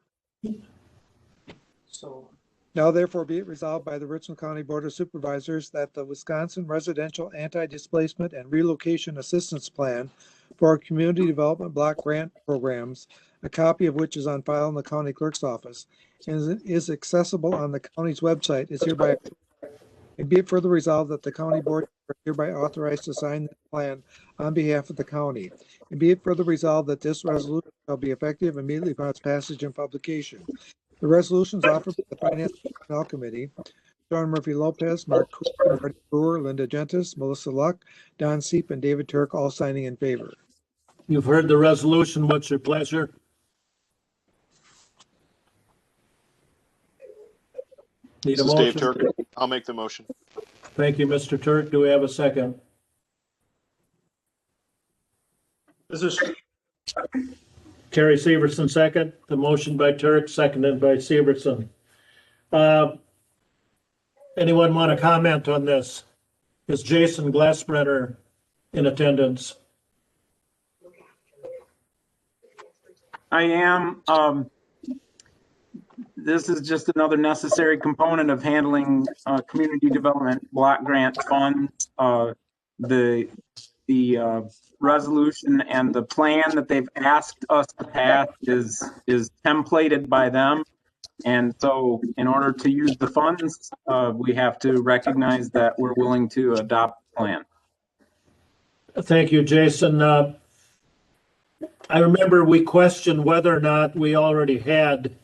So Now therefore be it resolved by the Richland County Board of Supervisors that the Wisconsin Residential Anti-Displacement and Relocation Assistance Plan for Community Development Block Grant Programs, a copy of which is on file in the county clerk's office and is accessible on the county's website, is hereby approved. And be it further resolved that the county board is hereby authorized to sign the plan on behalf of the county. And be it further resolved that this resolution shall be effective immediately upon its passage and publication. The resolutions offered by the Finance and Personnel Committee, Sean Murphy Lopez, Mark Cooper, Marty Brewer, Linda Gentis, Melissa Luck, Don Seep, and David Turk, all signing in favor. You've heard the resolution. What's your pleasure? Need This a is Dave motion? Turk. I'll make the motion. Thank you, Mr. Turk. Do we have a second? This is Terry Severson, second. The motion by Turk, seconded by Severson. Anyone want to comment on this? Is Jason Glassbrenner in attendance? I am. This is just another necessary component of handling community development block grant funds. The resolution and the plan that they've asked us to pass is templated by them. And so in order to use the funds, we have to recognize that we're willing to adopt the plan. Thank you, Jason. I remember we questioned whether or not we already had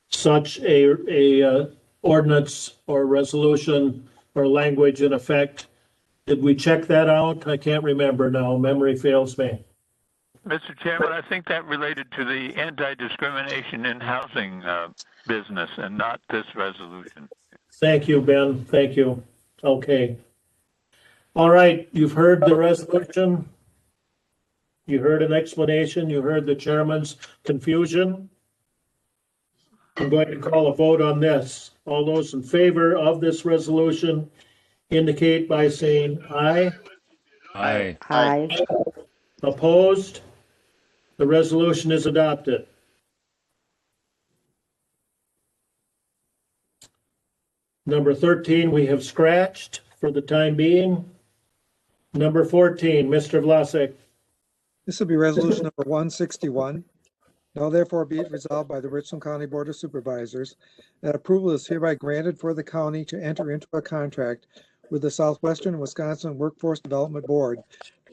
such a ordinance or resolution or language in effect. Did we check that out? I can't remember now. Memory fails me. Mr. Chairman, I think that related to the anti-discrimination in housing business and not this resolution. Thank you, Ben. Thank you. Okay. All right. You've heard the resolution. You heard an explanation. You heard the chairman's confusion. I'm going to call a vote on this. All those in favor of this resolution indicate by saying aye. Aye. Aye. Opposed? The resolution is adopted. Number 13, we have scratched for the time being. Number 14, Mr. Vlasic. This will be resolution number 161. Now therefore be it resolved by the Richland County Board of Supervisors that approval is hereby granted for the county to enter into a contract with the Southwestern Wisconsin Workforce Development Board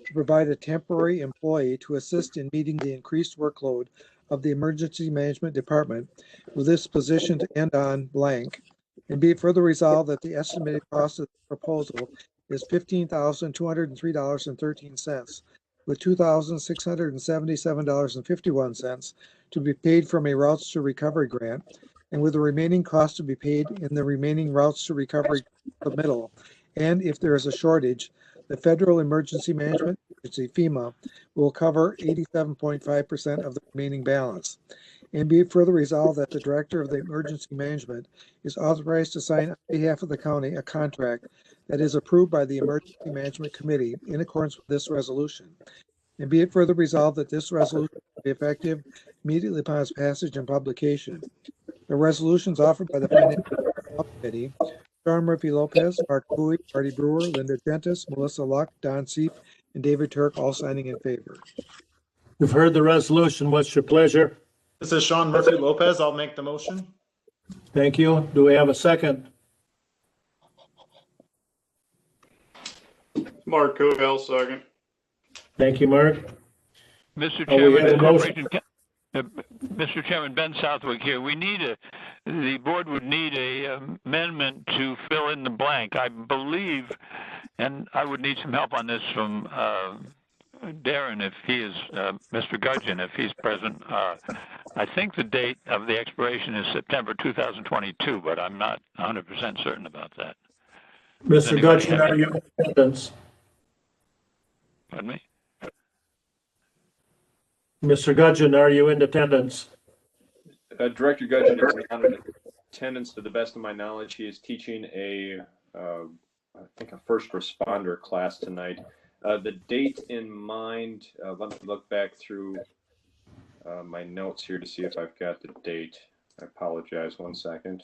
to provide a temporary employee to assist in meeting the increased workload of the Emergency Management Department, with this position to end on blank. And be it further resolved that the estimated cost of the proposal is $15,203.13, with $2,677.51 to be paid from a Routes to Recovery grant, and with the remaining cost to be paid in the remaining Routes to Recovery submittal. And if there is a shortage, the Federal Emergency Management Agency, FEMA, will cover 87.5% of the remaining balance. And be it further resolved that the Director of the Emergency Management is authorized to sign on behalf of the county a contract that is approved by the Emergency Management Committee in accordance with this resolution. And be it further resolved that this resolution will be effective immediately upon its passage and publication. The resolutions offered by the Finance and Personnel Committee, Sean Murphy Lopez, Mark Bowie, Marty Brewer, Linda Gentis, Melissa Luck, Don Seep, and David Turk, all signing in favor. You've heard the resolution. What's your pleasure? This is Sean Murphy Lopez. I'll make the motion. Thank you. Do we have a second? Mark Covell, second. Thank you, Mark. Mr. Oh, we Chairman, have a the motion. corporation Mr. Chairman, Ben Southwick here. The board would need a amendment to fill in the blank. I believe, and I would need some help on this from Darren if he is, Mr. Gudgeon if he's present. I think the date of the expiration is September 2022, but I'm not 100% certain about that. Mr. Gudgeon, are you in attendance? Pardon me? Mr. Gudgeon, are you in attendance? Director Gudgeon is not in attendance. To the best of my knowledge, he is teaching I think a first responder class tonight. The date in mind, let me look back through my notes here to see if I've got the date. I apologize, one second.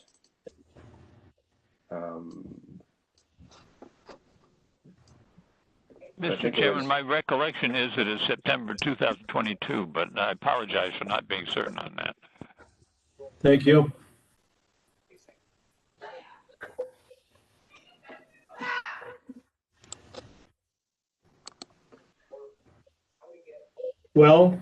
Mr. Chairman, my recollection is that it's September 2022, but I apologize for not being certain on that. Thank you. Well,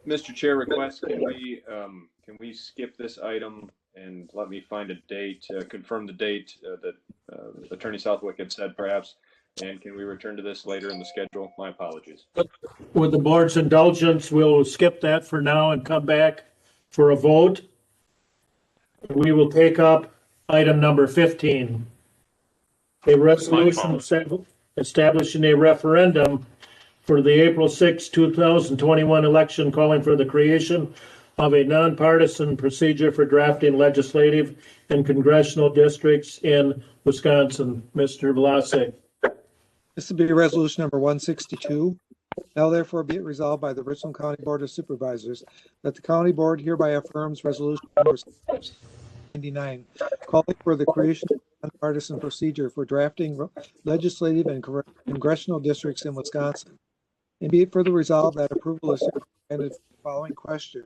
Mr. Chair, request, can we skip this item and let me find a date, confirm the date that Attorney Southwick had said perhaps, and can we return to this later in the schedule? My apologies. with the board's indulgence, we'll skip that for now and come back for a vote. We will take up item number 15. A resolution establishing a referendum for the April 6, 2021 election calling for the creation of a nonpartisan procedure for drafting legislative and congressional districts in Wisconsin. Mr. Vlasic. This will be resolution number 162. Now therefore be it resolved by the Richland County Board of Supervisors that the county board hereby affirms resolution number 99, calling for the creation of a nonpartisan procedure for drafting legislative and congressional districts in Wisconsin. And be it further resolved that approval is recommended for the following question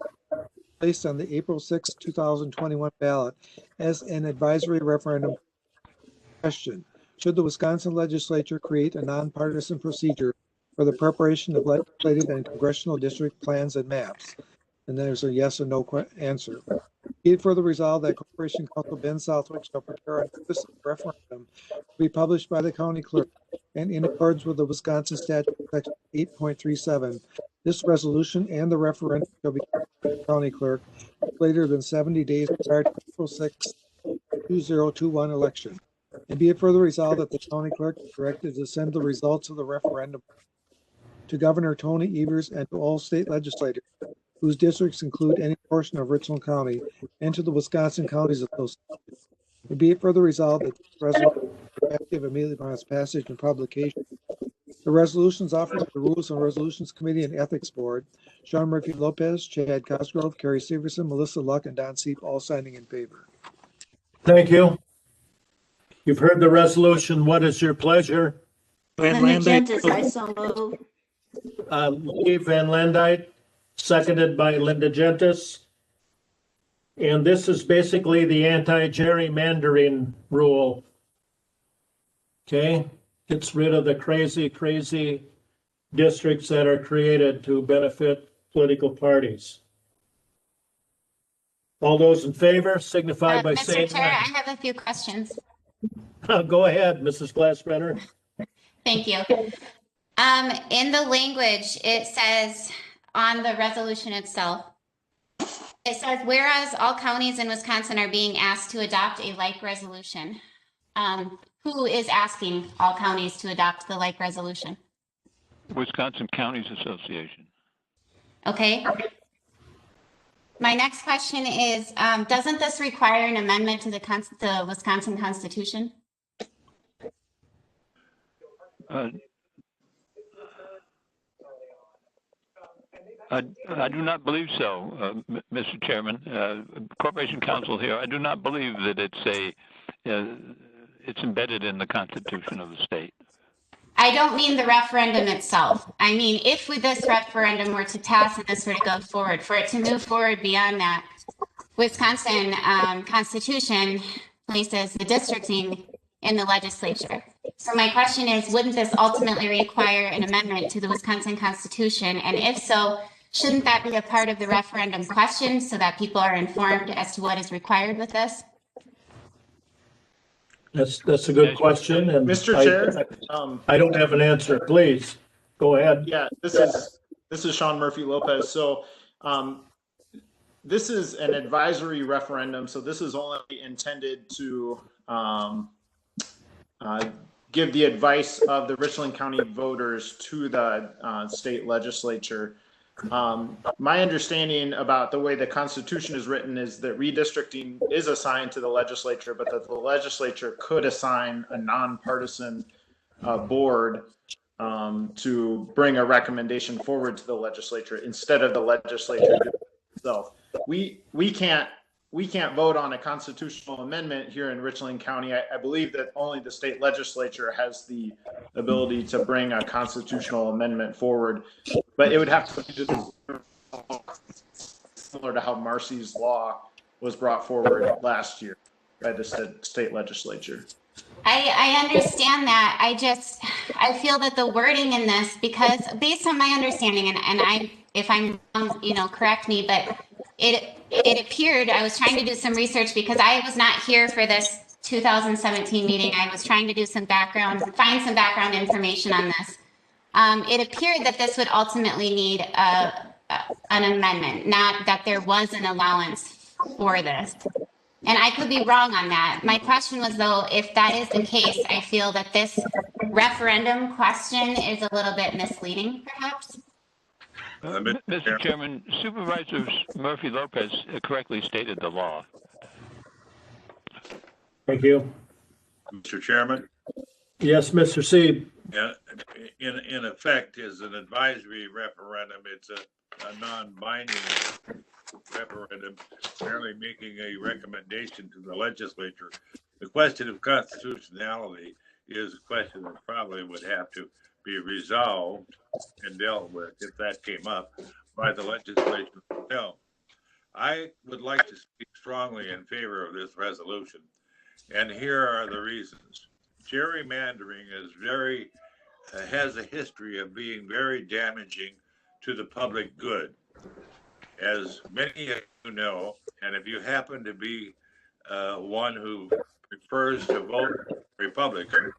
placed on the April 6, 2021 ballot as an advisory referendum question. Should the Wisconsin legislature create a nonpartisan procedure for the preparation of legislative and congressional district plans and maps? And there's a yes or no answer. Be it further resolved that Corporation Counsel Ben Southwick shall prepare a notice of referendum to be published by the county clerk and in accordance with the Wisconsin statute section 8.37. This resolution and the referendum shall be by the county clerk later than 70 days prior to April 6, 2021 election. And be it further resolved that the county clerk is directed to send the results of the referendum to Governor Tony Evers and to all state legislators whose districts include any portion of Richland County and to the Wisconsin Counties Association. And be it further resolved that this resolution is effective immediately upon its passage and publication. The resolutions offered to the Rules and Resolutions Committee and Ethics Board, Sean Murphy Lopez, Chad Cosgrove, Carrie Severson, Melissa Luck, and Don Seep, all signing in favor. Thank you. You've heard the resolution. What is your pleasure? Linda Gentis, I so move. Lee Van Landite, seconded by Linda Gentis. And this is basically the anti-gerrymandering rule. Okay, gets rid of the crazy districts that are created to benefit political parties. All those in favor signify by saying Mr. Chair, I have a few questions. Go ahead, Mrs. Glassbrenner. Thank you. In the language, it says on the resolution itself, it says, whereas all counties in Wisconsin are being asked to adopt a like resolution. Who is asking all counties to adopt the like resolution? Wisconsin Counties Association. Okay. My next question is, doesn't this require an amendment to the Wisconsin Constitution? I do not believe so, Mr. Chairman. Corporation Counsel here. I do not believe that it's embedded in the Constitution of the state. I don't mean the referendum itself. I mean, if this referendum were to pass and this were to go forward, for it to move forward beyond that, Wisconsin Constitution places the districting in the legislature. So my question is, wouldn't this ultimately require an amendment to the Wisconsin Constitution? And if so, shouldn't that be a part of the referendum question so that people are informed as to what is required with this? That's a good question, and Mr. Chair, I don't have an answer. Please go ahead. Yeah, this is Sean Murphy Lopez. So this is an advisory referendum. So this is only intended to give the advice of the Richland County voters to the state legislature. My understanding about the way the Constitution is written is that redistricting is assigned to the legislature, but that the legislature could assign a nonpartisan board to bring a recommendation forward to the legislature instead of the legislature itself. We can't we can't vote on a constitutional amendment here in Richland County. I believe that only the state legislature has the ability to bring a constitutional amendment forward, but it would have to be similar to how Marcy's law was brought forward last year by the state legislature. I understand that. I feel that the wording in this, because based on my understanding, and if I'm wrong, correct me, but it appeared, I was trying to do some research because I was not here for this 2017 meeting. I was trying to do find some background information on this. It appeared that this would ultimately need an amendment, not that there was an allowance for this. And I could be wrong on that. My question was, though, if that is the case, I feel that this referendum question is a little bit misleading, perhaps. Mr. Chairman, Supervisor Murphy Lopez correctly stated the law. Thank you. Mr. Chairman? Yes, Mr. Sieb. Yeah, in effect, is an advisory referendum. It's a non-binding referendum, merely making a recommendation to the legislature. The question of constitutionality is a question that probably would have to be resolved and dealt with, if that came up, by the legislature itself. I would like to speak strongly in favor of this resolution, and here are the reasons. Gerrymandering has a history of being very damaging to the public good. As many of you know, and if you happen to be one who prefers to vote Republican,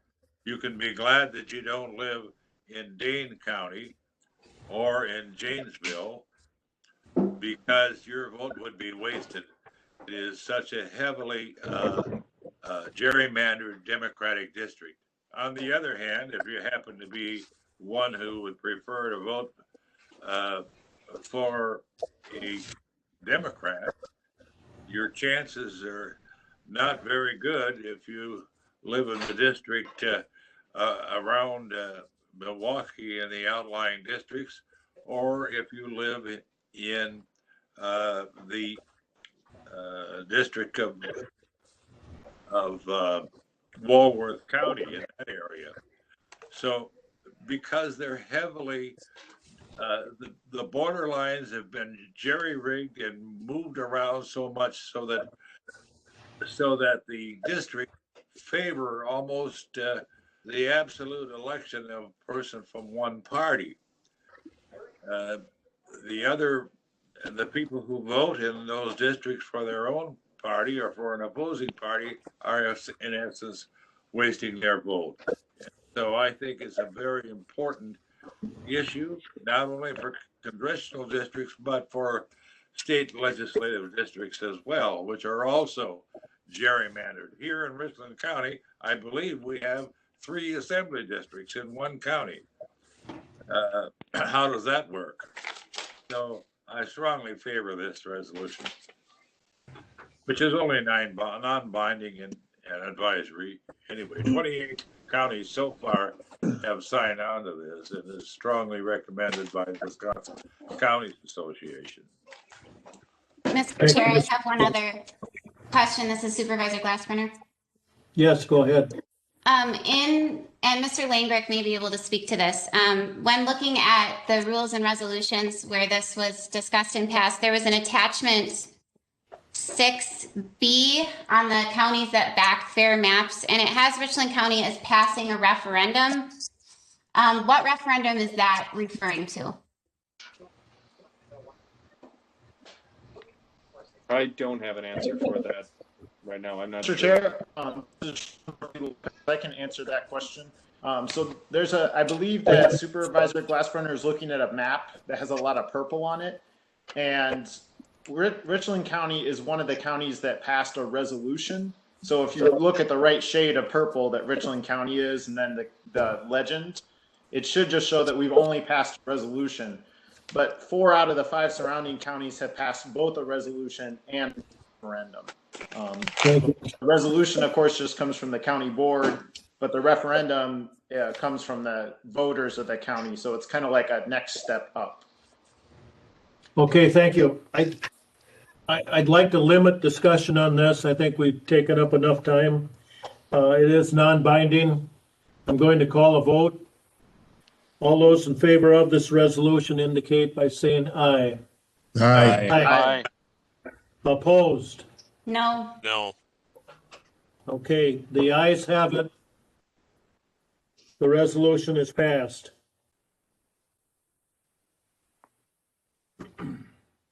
you can be glad that you don't live in Dane County or in Janesville, because your vote would be wasted. It is such a heavily gerrymandered Democratic district. On the other hand, if you happen to be one who would prefer to vote for a Democrat, your chances are not very good if you live in the district around Milwaukee and the outlying districts, or if you live in the district of Walworth County, in that area. So because they're heavily the border lines have been jerry-rigged and moved around so much so that the district favor almost the absolute election of a person from one party. The people who vote in those districts for their own party or for an opposing party are in essence wasting their vote. So I think it's a very important issue, not only for congressional districts, but for state legislative districts as well, which are also gerrymandered. Here in Richland County, I believe we have 3 assembly districts in one county. How does that work? So I strongly favor this resolution, which is only non-binding and advisory. Anyway, 28 counties so far have signed on to this, and is strongly recommended by the Wisconsin Counties Association. Mr. Chair, I have one other question. This is Supervisor Glassbrenner. Yes, go ahead. And Mr. Langrick may be able to speak to this. When looking at the rules and resolutions where this was discussed in past, there was an attachment 6B on the counties that back fair maps, and it has Richland County as passing a referendum. What referendum is that referring to? I don't have an answer for that right now. I'm not Mr. sure. Chair, I can answer that question. So there's I believe that Supervisor Glassbrenner is looking at a map that has a lot of purple on it. And Richland County is one of the counties that passed a resolution. So if you look at the right shade of purple that Richland County is, and then the legend, it should just show that we've only passed a resolution. But 4 out of the 5 surrounding counties have passed both a resolution and a referendum. The resolution, of course, just comes from the county board, but the referendum comes from the voters of the county. So it's kind of like a next step up. Okay, thank you. I'd like to limit discussion on this. I think we've taken up enough time. It is non-binding. I'm going to call a vote. All those in favor of this resolution indicate by saying aye. Aye. Aye. Opposed? No. No. Okay, the ayes have it. The resolution is passed.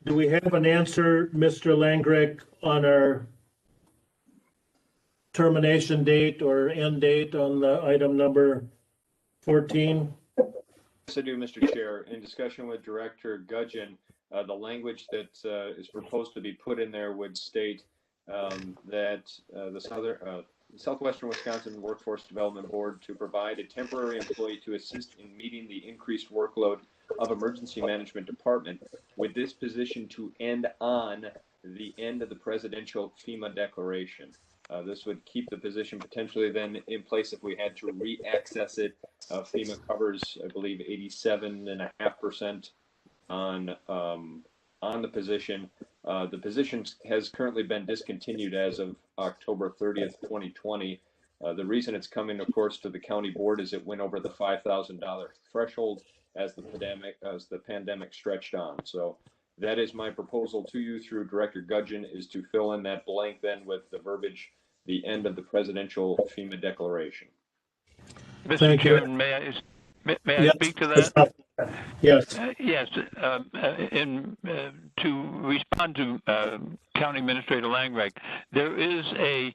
Do we have an answer, Mr. Langrick, on our termination date or end date on the item number 14? Yes, I do, Mr. Chair. In discussion with Director Gudgeon, the language that is proposed to be put in there would state that the Southwestern Wisconsin Workforce Development Board to provide a temporary employee to assist in meeting the increased workload of Emergency Management Department, with this position to end on the end of the presidential FEMA declaration. This would keep the position potentially then in place if we had to re-access it. FEMA covers, I believe, 87.5% on the position. The position has currently been discontinued as of October 30th, 2020. The reason it's coming, of course, to the county board is it went over the $5,000 threshold as the pandemic stretched on. So that is my proposal to you through Director Gudgeon, is to fill in that blank then with the verbiage, the end of the presidential FEMA declaration. Mr. Chairman, may I speak to that? Yes. Yes. To respond to County Administrator Langreich, there is a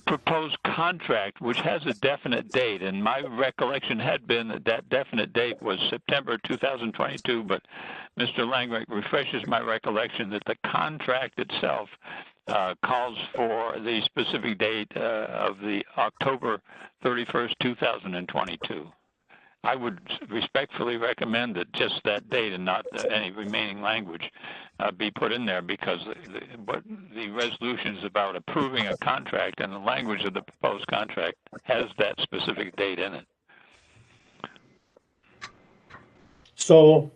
proposed contract which has a definite date, and my recollection had been that that definite date was September 2022, but Mr. Langreich refreshes my recollection that the contract itself calls for the specific date of the October 31st, 2022. I would respectfully recommend that just that date and not any remaining language be put in there, because what the resolution is about approving a contract, and the language of the proposed contract has that specific date in it. So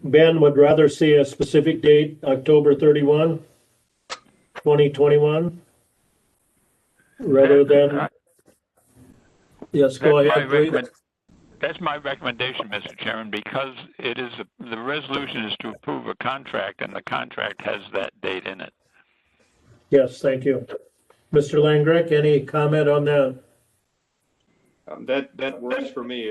Ben would rather see a specific date, October 31, 2021, rather than, yes, go ahead, please. That's my recommendation, Mr. Chairman, because it is the resolution is to approve a contract, and the contract has that date in it. Yes, thank you. Mr. Langreich, any comment on that? That works for me.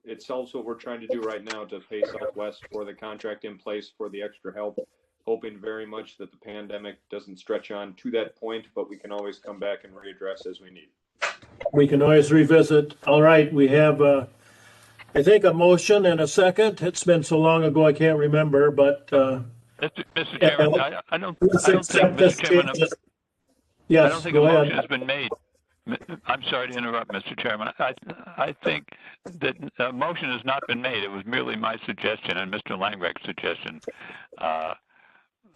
It solves what we're trying to do right now to pay Southwest for the contract in place for the extra help, hoping very much that the pandemic doesn't stretch on to that point, but we can always come back and readdress as we need. We can always revisit. All right, we have I think a motion and a second. It's been so long ago I can't remember, but Mr. Chairman, I don't think, Mr. Chairman, yes, I don't think go a ahead. motion has been made. I'm sorry to interrupt, Mr. Chairman. I think that a motion has not been made. It was merely my suggestion and Mr. Langreich's suggestion.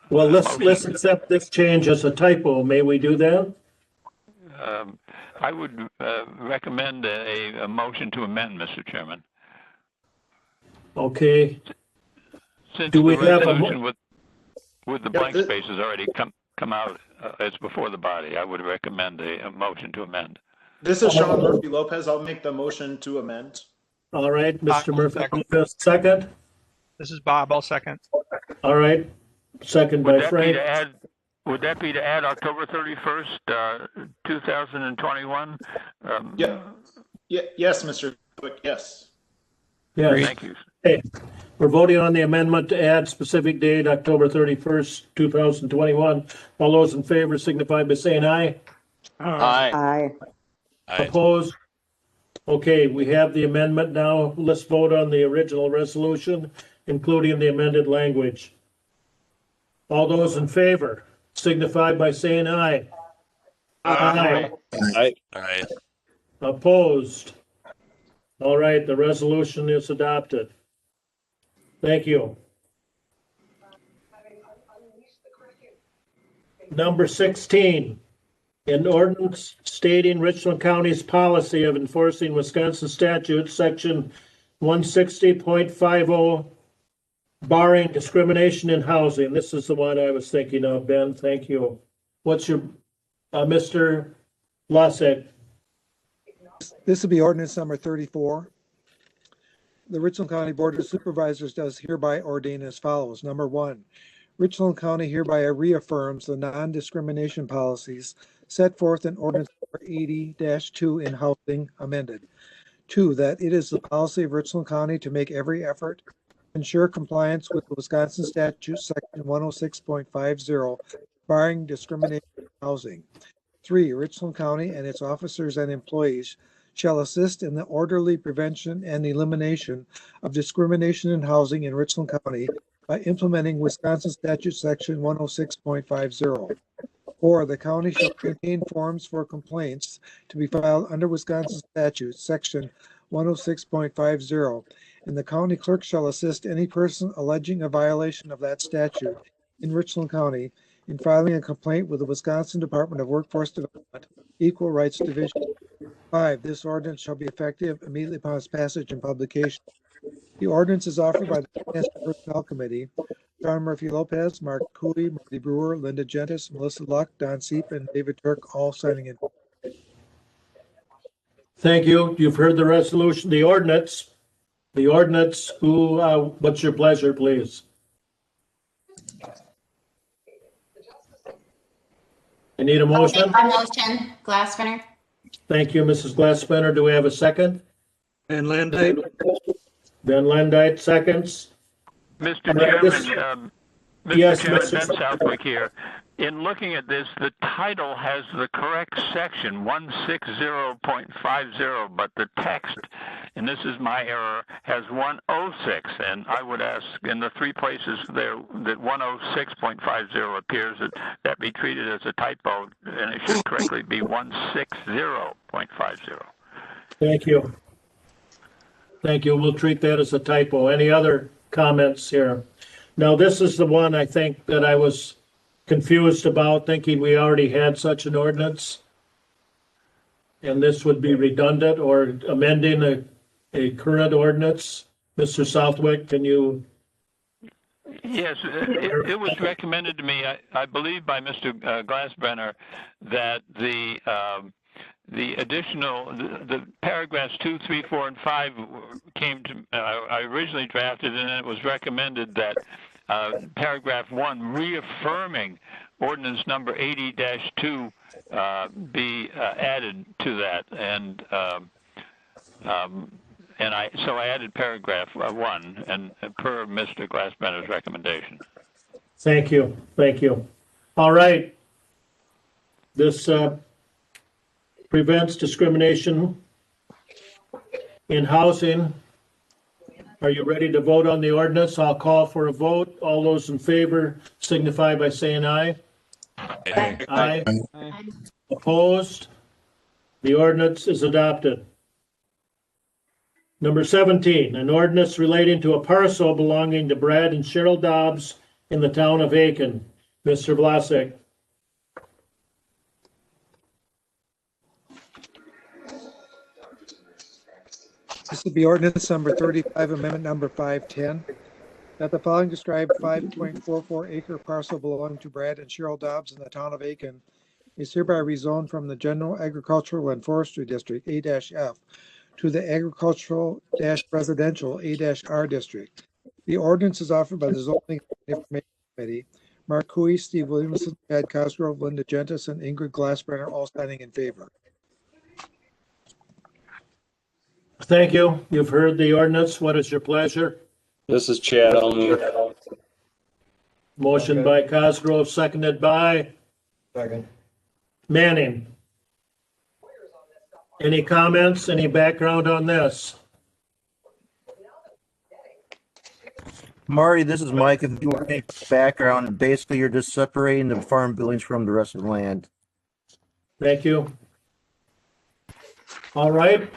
Well, let's accept this change as a typo. May we do that? I would recommend a motion to amend, Mr. Chairman. Okay. Since do we the have resolution with the blank spaces already come out as before the body, I would recommend a motion to amend. This is Sean Murphy Lopez. I'll make the motion to amend. All right, Mr. Murphy Lopez, second. This is Bob. I'll second. All right, second by Frank. Would that be to add October 31st, 2021? Yes, Mr. Quick, yes. Yes. Thank you. Okay. We're voting on the amendment to add specific date, October 31st, 2021. All those in favor signify by saying aye. Aye. Opposed? Okay, we have the amendment now. Let's vote on the original resolution, including the amended language. All those in favor signify by saying aye. Aye. Aye. Opposed? All right, the resolution is adopted. Thank you. Number 16, an ordinance stating Richland County's policy of enforcing Wisconsin statute section 160.50 barring discrimination in housing. This is the one I was thinking of, Ben. Thank you. What's your, Mr. Lasek? This will be ordinance number 34. The Richland County Board of Supervisors does hereby ordain as follows. Number 1, Richland County hereby reaffirms the non-discrimination policies set forth in ordinance number 80-2 in housing amended. 2, that it is the policy of Richland County to make every effort to ensure compliance with the Wisconsin statute section 106.50 barring discrimination in housing. 3, Richland County and its officers and employees shall assist in the orderly prevention and elimination of discrimination in housing in Richland County by implementing Wisconsin statute section 106.50. 4, the county shall maintain forms for complaints to be filed under Wisconsin statute section 106.50, and the county clerk shall assist any person alleging a violation of that statute in Richland County in filing a complaint with the Wisconsin Department of Workforce Development, Equal Rights Division. 5, this ordinance shall be effective immediately upon its passage and publication. The ordinance is offered by the Finance and Personnel Committee. John Murphy Lopez, Mark Cooley, Marty Brewer, Linda Gentis, Melissa Luck, Don Seep, and David Turk, all signing in. Thank you. You've heard the resolution, the ordinance. The ordinance, who, what's your pleasure, please? I need a motion. A motion, Glassbrenner. Thank you, Mrs. Glassbrenner. Do we have a second? Ben Landite. Ben Landite, seconds. Mr. This- Chairman, Yes, Chairman, Mr. Ben Southwick here. In looking at this, the title has the correct section, 160.50, but the text, and this is my error, has 106. And I would ask in the 3 places there that 106.50 appears, that be treated as a typo, and it should correctly be 160.50. Thank you. Thank you. We'll treat that as a typo. Any other comments here? Now, this is the one I think that I was confused about, thinking we already had such an ordinance. And this would be redundant or amending a current ordinance. Mr. Southwick, can you? Yes, it was recommended to me, I believe by Mr. Glassbrenner, that the additional, the paragraphs 2, 3, 4, and 5 came to, I originally drafted, and it was recommended that paragraph 1, reaffirming ordinance number 80-2, be added to that, and I added paragraph 1, and per Mr. Glassbrenner's recommendation. Thank you. Thank you. All right. This prevents discrimination in housing. Are you ready to vote on the ordinance? I'll call for a vote. All those in favor signify by saying aye. Aye. Aye. Opposed? The ordinance is adopted. Number 17, an ordinance relating to a parcel belonging to Brad and Cheryl Dobbs in the town of Aiken. Mr. Vlasek. This will be ordinance number 35, amendment number 510. That the following described 5.44 acre parcel belonging to Brad and Cheryl Dobbs in the town of Aiken is hereby rezoned from the General Agricultural and Forestry District A-F to the Agricultural-Residential A-R District. The ordinance is offered by the Zoning Information Committee. Mark Cooey, Steve Williamson, Chad Cosgrove, Linda Gentis, and Ingrid Glassbrenner all signing in favor. Thank you. You've heard the ordinance. What is your pleasure? This is Chad. I'll move. Motion by Cosgrove, seconded by Manning. Any comments? Any background on this? Marty, this is Mike. If you want to make background, basically you're just separating the farm buildings from the rest of the land. Thank you. All right.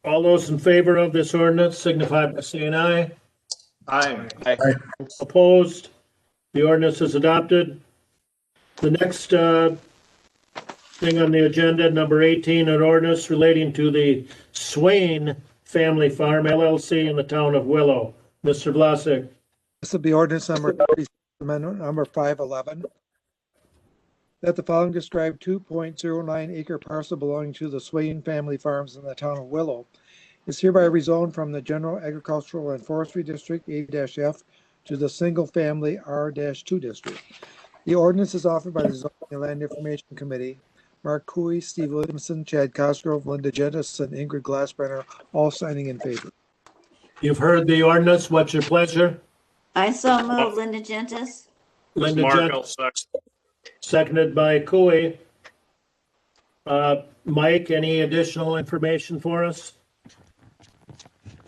All those in favor of this ordinance signify by saying aye. Aye. Opposed? The ordinance is adopted. The next thing on the agenda, number 18, an ordinance relating to the Swain Family Farm LLC in the town of Willow. Mr. Vlasek. This will be ordinance number 30, amendment number 511. That the following described 2.09 acre parcel belonging to the Swain family farms in the town of Willow is hereby rezoned from the General Agricultural and Forestry District A-F to the Single Family R-2 District. The ordinance is offered by the Zoning and Land Information Committee. Mark Cooey, Steve Williamson, Chad Cosgrove, Linda Jentis, and Ingrid Glassbrenner, all signing in favor. You've heard the ordinance. What's your pleasure? I so move, Linda Gentis. Linda Mark, Jentis, I'll second. seconded by Cooey. Mike, any additional information for us?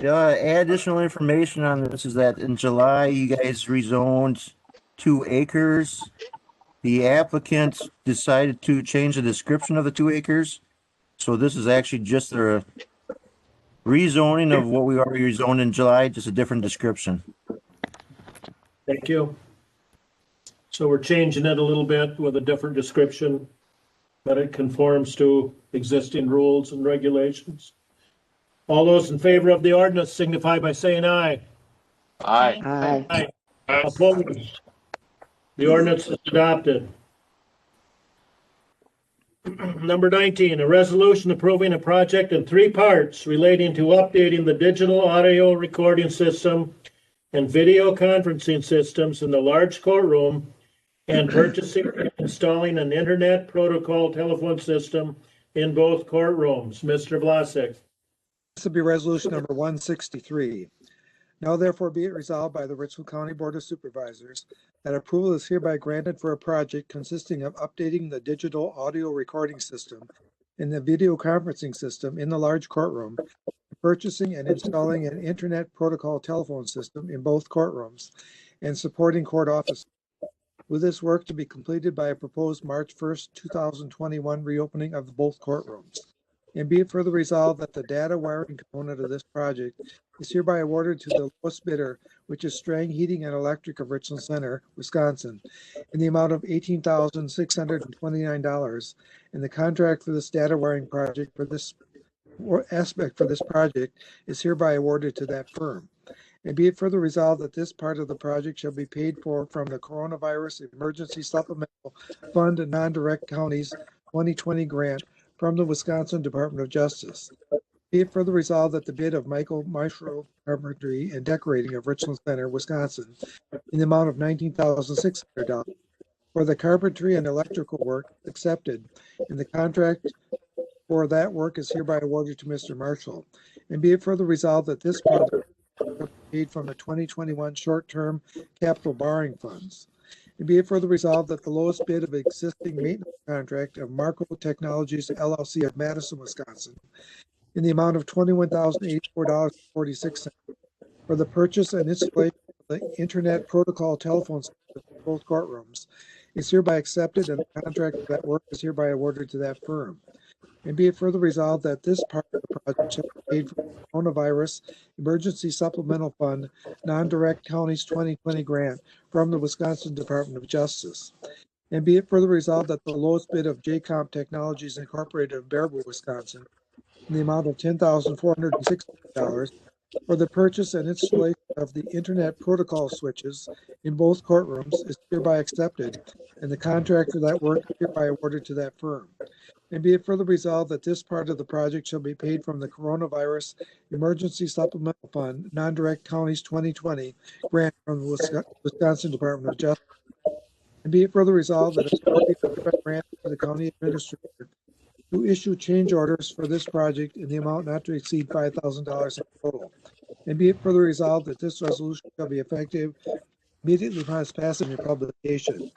Additional information on this is that in July, you guys rezoned 2 acres. The applicant decided to change the description of the 2 acres. So this is actually just a rezoning of what we already rezoned in July, just a different description. Thank you. So we're changing it a little bit with a different description, but it conforms to existing rules and regulations. All those in favor of the ordinance signify by saying aye. Aye. Aye. Opposed? The ordinance is adopted. Number 19, a resolution approving a project in 3 parts relating to updating the digital audio recording system and video conferencing systems in the large courtroom and purchasing and installing an internet protocol telephone system in both courtrooms. Mr. Vlasic. This will be resolution number 163. Now therefore be it resolved by the Richland County Board of Supervisors that approval is hereby granted for a project consisting of updating the digital audio recording system and the video conferencing system in the large courtroom, purchasing and installing an internet protocol telephone system in both courtrooms, and supporting court offices. With this work to be completed by a proposed March 1st, 2021 reopening of both courtrooms. And be it further resolved that the data wiring component of this project is hereby awarded to the lowest bidder, which is Strang Heating and Electric of Richland Center, Wisconsin, in the amount of $18,629. And the contract for this data wiring project for this aspect for this project is hereby awarded to that firm. And be it further resolved that this part of the project shall be paid for from the Coronavirus Emergency Supplemental Fund and Non-Direct Counties 2020 grant from the Wisconsin Department of Justice. Be it further resolved that the bid of Michael Maestro Carpentry and Decorating of Richland Center, Wisconsin, in the amount of $19,600 for the carpentry and electrical work accepted, and the contract for that work is hereby awarded to Mr. Marshall. And be it further resolved that this project will be paid from the 2021 short-term capital borrowing funds. And be it further resolved that the lowest bid of existing maintenance contract of Marco Technologies LLC of Madison, Wisconsin, in the amount of $21,084.46 for the purchase and installation of the Internet Protocol telephone system in both courtrooms is hereby accepted, and the contract for that work is hereby awarded to that firm. And be it further resolved that this part of the project shall be paid from the Coronavirus Emergency Supplemental Fund, Non-Direct Counties 2020 grant from the Wisconsin Department of Justice. And be it further resolved that the lowest bid of JComp Technologies Incorporated of Baraboo, Wisconsin, in the amount of $10,460 for the purchase and installation of the Internet Protocol switches in both courtrooms is hereby accepted, and the contract for that work is hereby awarded to that firm. And be it further resolved that this part of the project shall be paid from the Coronavirus Emergency Supplemental Fund, Non-Direct Counties 2020 grant from the Wisconsin Department of Justice. And be it further resolved that authority is hereby granted to the county administrator to issue change orders for this project in the amount not to exceed $5,000 in total. And be it further resolved that this resolution shall be effective immediately upon its passage and publication.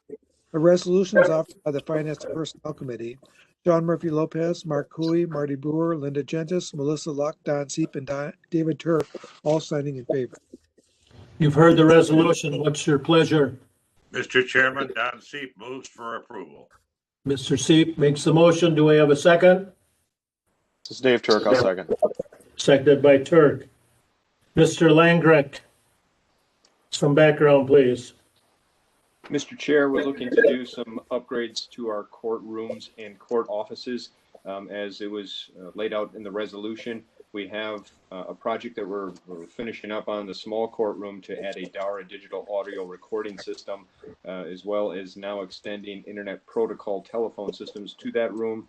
A resolution is offered by the Finance and Personnel Committee. John Murphy Lopez, Mark Cooey, Marty Brewer, Linda Gentis, Melissa Luck, Don Seep, and David Turk, all signing in favor. You've heard the resolution. What's your pleasure? Mr. Chairman, Don Seep moves for approval. Mr. Seep makes the motion. Do we have a second? This is Dave Turk. I'll second. Seconded by Turk. Mr. Langrecht, some background, please. Mr. Chair, we're looking to do some upgrades to our courtrooms and court offices. As it was laid out in the resolution, We have a project that we're finishing up on the small courtroom to add a DAR, a digital audio recording system, as well as now extending internet protocol telephone systems to that room,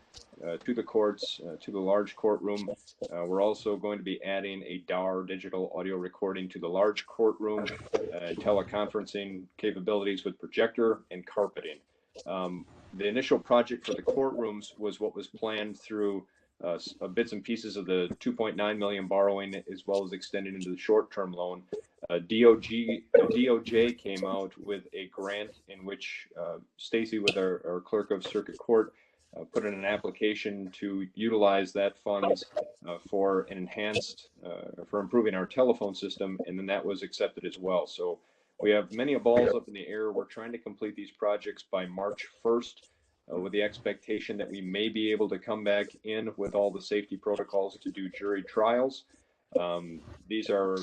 to the courts, to the large courtroom. We're also going to be adding a DAR, digital audio recording, to the large courtroom, teleconferencing capabilities with projector and carpeting. The initial project for the courtrooms was what was planned through bits and pieces of the 2.9 million borrowing, as well as extending into the short-term loan. DOJ came out with a grant in which Stacy, with our clerk of circuit court, put in an application to utilize that funds for an enhanced, for improving our telephone system, and then that was accepted as well. So we have many balls up in the air. We're trying to complete these projects by March 1st. With the expectation that we may be able to come back in with all the safety protocols to do jury trials. These are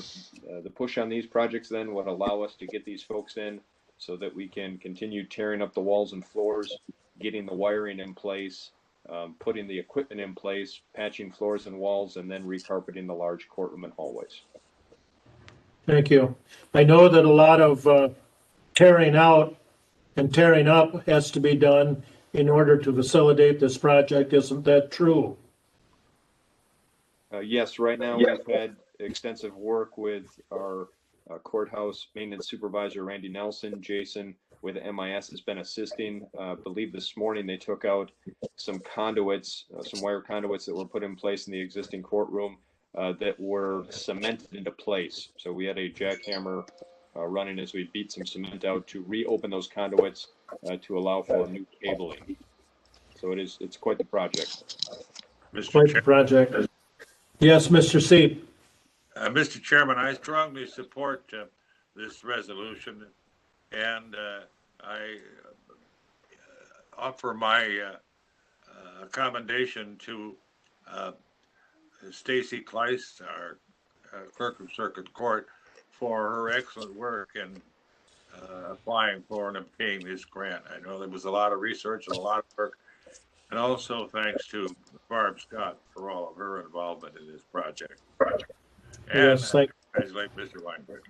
the push on these projects then would allow us to get these folks in so that we can continue tearing up the walls and floors, getting the wiring in place, putting the equipment in place, patching floors and walls, and then recarpeting the large courtroom and hallways. Thank you. I know that a lot of tearing out and tearing up has to be done in order to facilitate this project. Isn't that true? Yes, right now we've had extensive work with our courthouse maintenance supervisor, Randy Nelson. Jason with MIS has been assisting. I believe this morning they took out some conduits, some wire conduits that were put in place in the existing courtroom that were cemented into place. So we had a jackhammer running as we beat some cement out to reopen those conduits to allow for new cabling. So it's quite the project. Quite the project. Yes, Mr. Seep. Mr. Chairman, I strongly support this resolution, and I offer my commendation to Stacy Kleist, our clerk of circuit court, for her excellent work in applying for and obtaining this grant. I know there was a lot of research and a lot of work, and also thanks to Barb Scott for all of her involvement in this project. And Yes, thank congratulate Mr. Weinberg.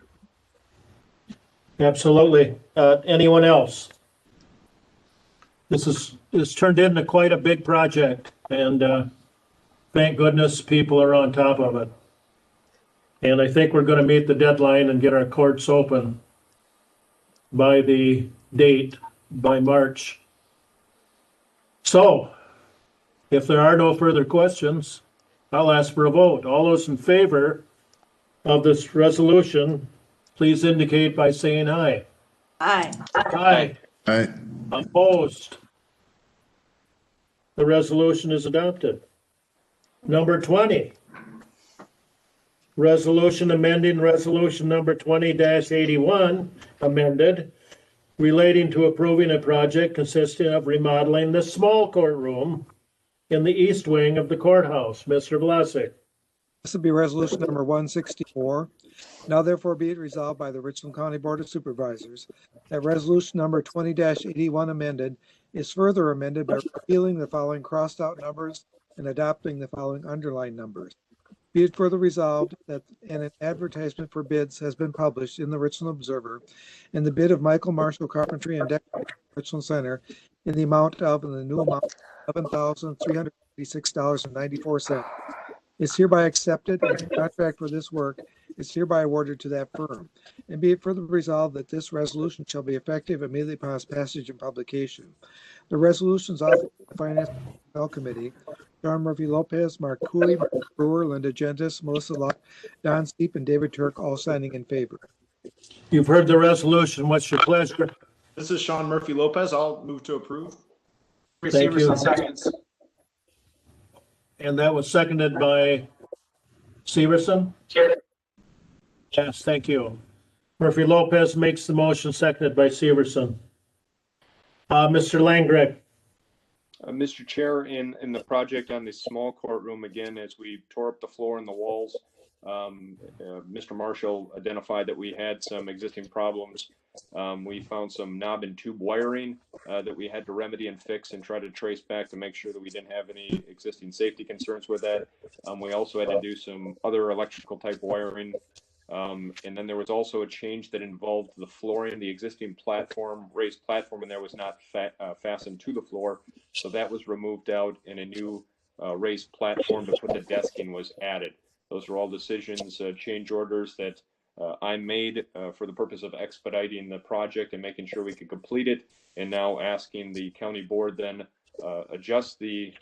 Absolutely. Anyone else? This turned into quite a big project, and thank goodness people are on top of it. And I think we're going to meet the deadline and get our courts open by the date, by March. So, if there are no further questions, I'll ask for a vote. All those in favor of this resolution, please indicate by saying aye. Aye. Aye. Aye. Opposed? The resolution is adopted. Number 20. Resolution amending resolution number 20-81, amended, relating to approving a project consisting of remodeling the small courtroom in the east wing of the courthouse. Mr. Vlasic. This would be resolution number 164. Now therefore be it resolved by the Richland County Board of Supervisors that resolution number 20-81 amended is further amended by repealing the following crossed out numbers and adopting the following underlined numbers. Be it further resolved that an advertisement for bids has been published in the Richland Observer and the bid of Michael Marshall Carpentry and Decorating Richland Center in the amount of the new amount of $11,386.94 is hereby accepted, and the contract for this work is hereby awarded to that firm. And be it further resolved that this resolution shall be effective immediately upon its passage and publication. The resolutions of the Finance and Personnel Committee, John Murphy Lopez, Mark Cooley, Mark Brewer, Linda Gentis, Melissa Luck, Don Steep, and David Turk, all signing in favor. You've heard the resolution. What's your pleasure? This is Sean Murphy Lopez. I'll move to approve. Thank you. Seconds. And that was seconded by Severson? Yes, thank you. Murphy Lopez makes the motion, seconded by Severson. Mr. Langgrek. Mr. Chair, in the project on the small courtroom, again, as we tore up the floor and the walls, Mr. Marshall identified that we had some existing problems. We found some knob and tube wiring that we had to remedy and fix and try to trace back to make sure that we didn't have any existing safety concerns with that. We also had to do some other electrical type wiring. And then there was also a change that involved the flooring. The existing platform, raised platform, and there was not fastened to the floor. So that was removed out, and a new raised platform to put the desking was added. Those were all decisions, change orders that I made for the purpose of expediting the project and making sure we could complete it. And now asking the county board then adjust the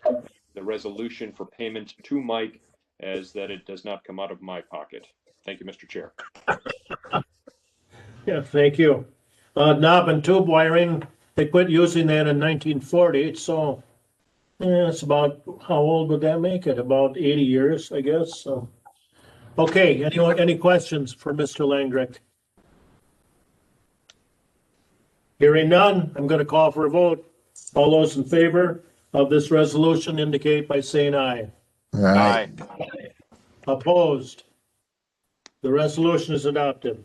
resolution for payment to Mike as that it does not come out of my pocket. Thank you, Mr. Chair. Yeah, thank you. Knob and tube wiring, they quit using that in 1940, so yeah, it's about, how old would that make it? About 80 years, I guess, so. Okay, any questions for Mr. Langrecht? Hearing none, I'm going to call for a vote. All those in favor of this resolution indicate by saying aye. Aye. Opposed? The resolution is adopted.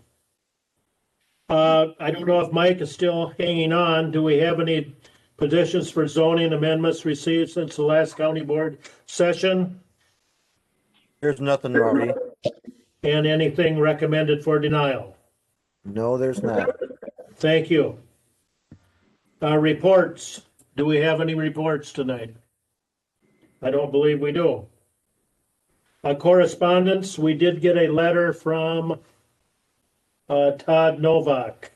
I don't know if Mike is still hanging on. Do we have any petitions for zoning amendments received since the last county board session? There's nothing, Marty. And anything recommended for denial? No, there's not. Thank you. Reports. Do we have any reports tonight? I don't believe we do. Correspondence, we did get a letter from Todd Novak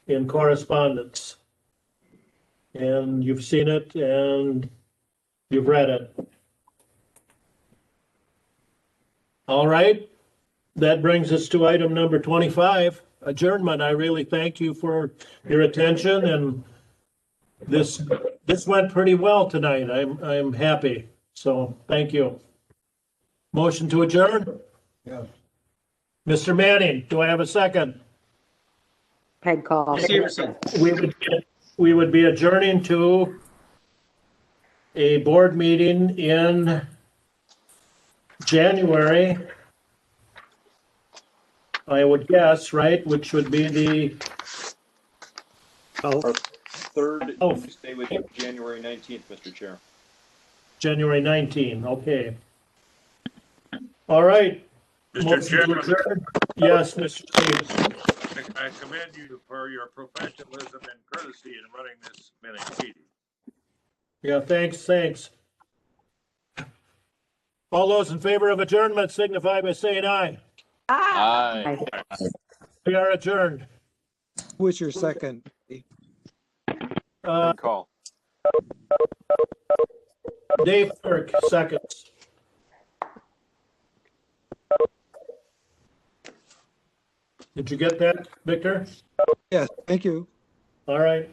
in correspondence. And you've seen it and you've read it. All right, that brings us to item number 25, adjournment. I really thank you for your attention, and this went pretty well tonight. I'm happy, so thank you. Motion to adjourn? Yeah. Mr. Manning, do I have a second? Peg call. We would be adjourning to a board meeting in January, I would guess, right, which would be the Our third Tuesday would be January 19th, Mr. Chair. January 19, okay. All right. Mr. Chairman. Yes, Mr. Stevens. I commend you for your professionalism and courtesy in running this meeting. Yeah, thanks. All those in favor of adjournment signify by saying aye. Aye. We are adjourned. Who was your second? Good call. Dave Kirk, seconds. Did you get that, Victor? Yes, thank you. All right.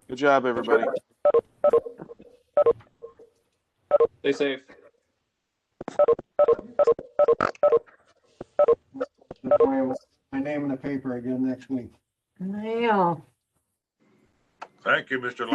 Good job, everybody. Stay safe. My name in the paper again next week. Yeah. Thank you, Mr.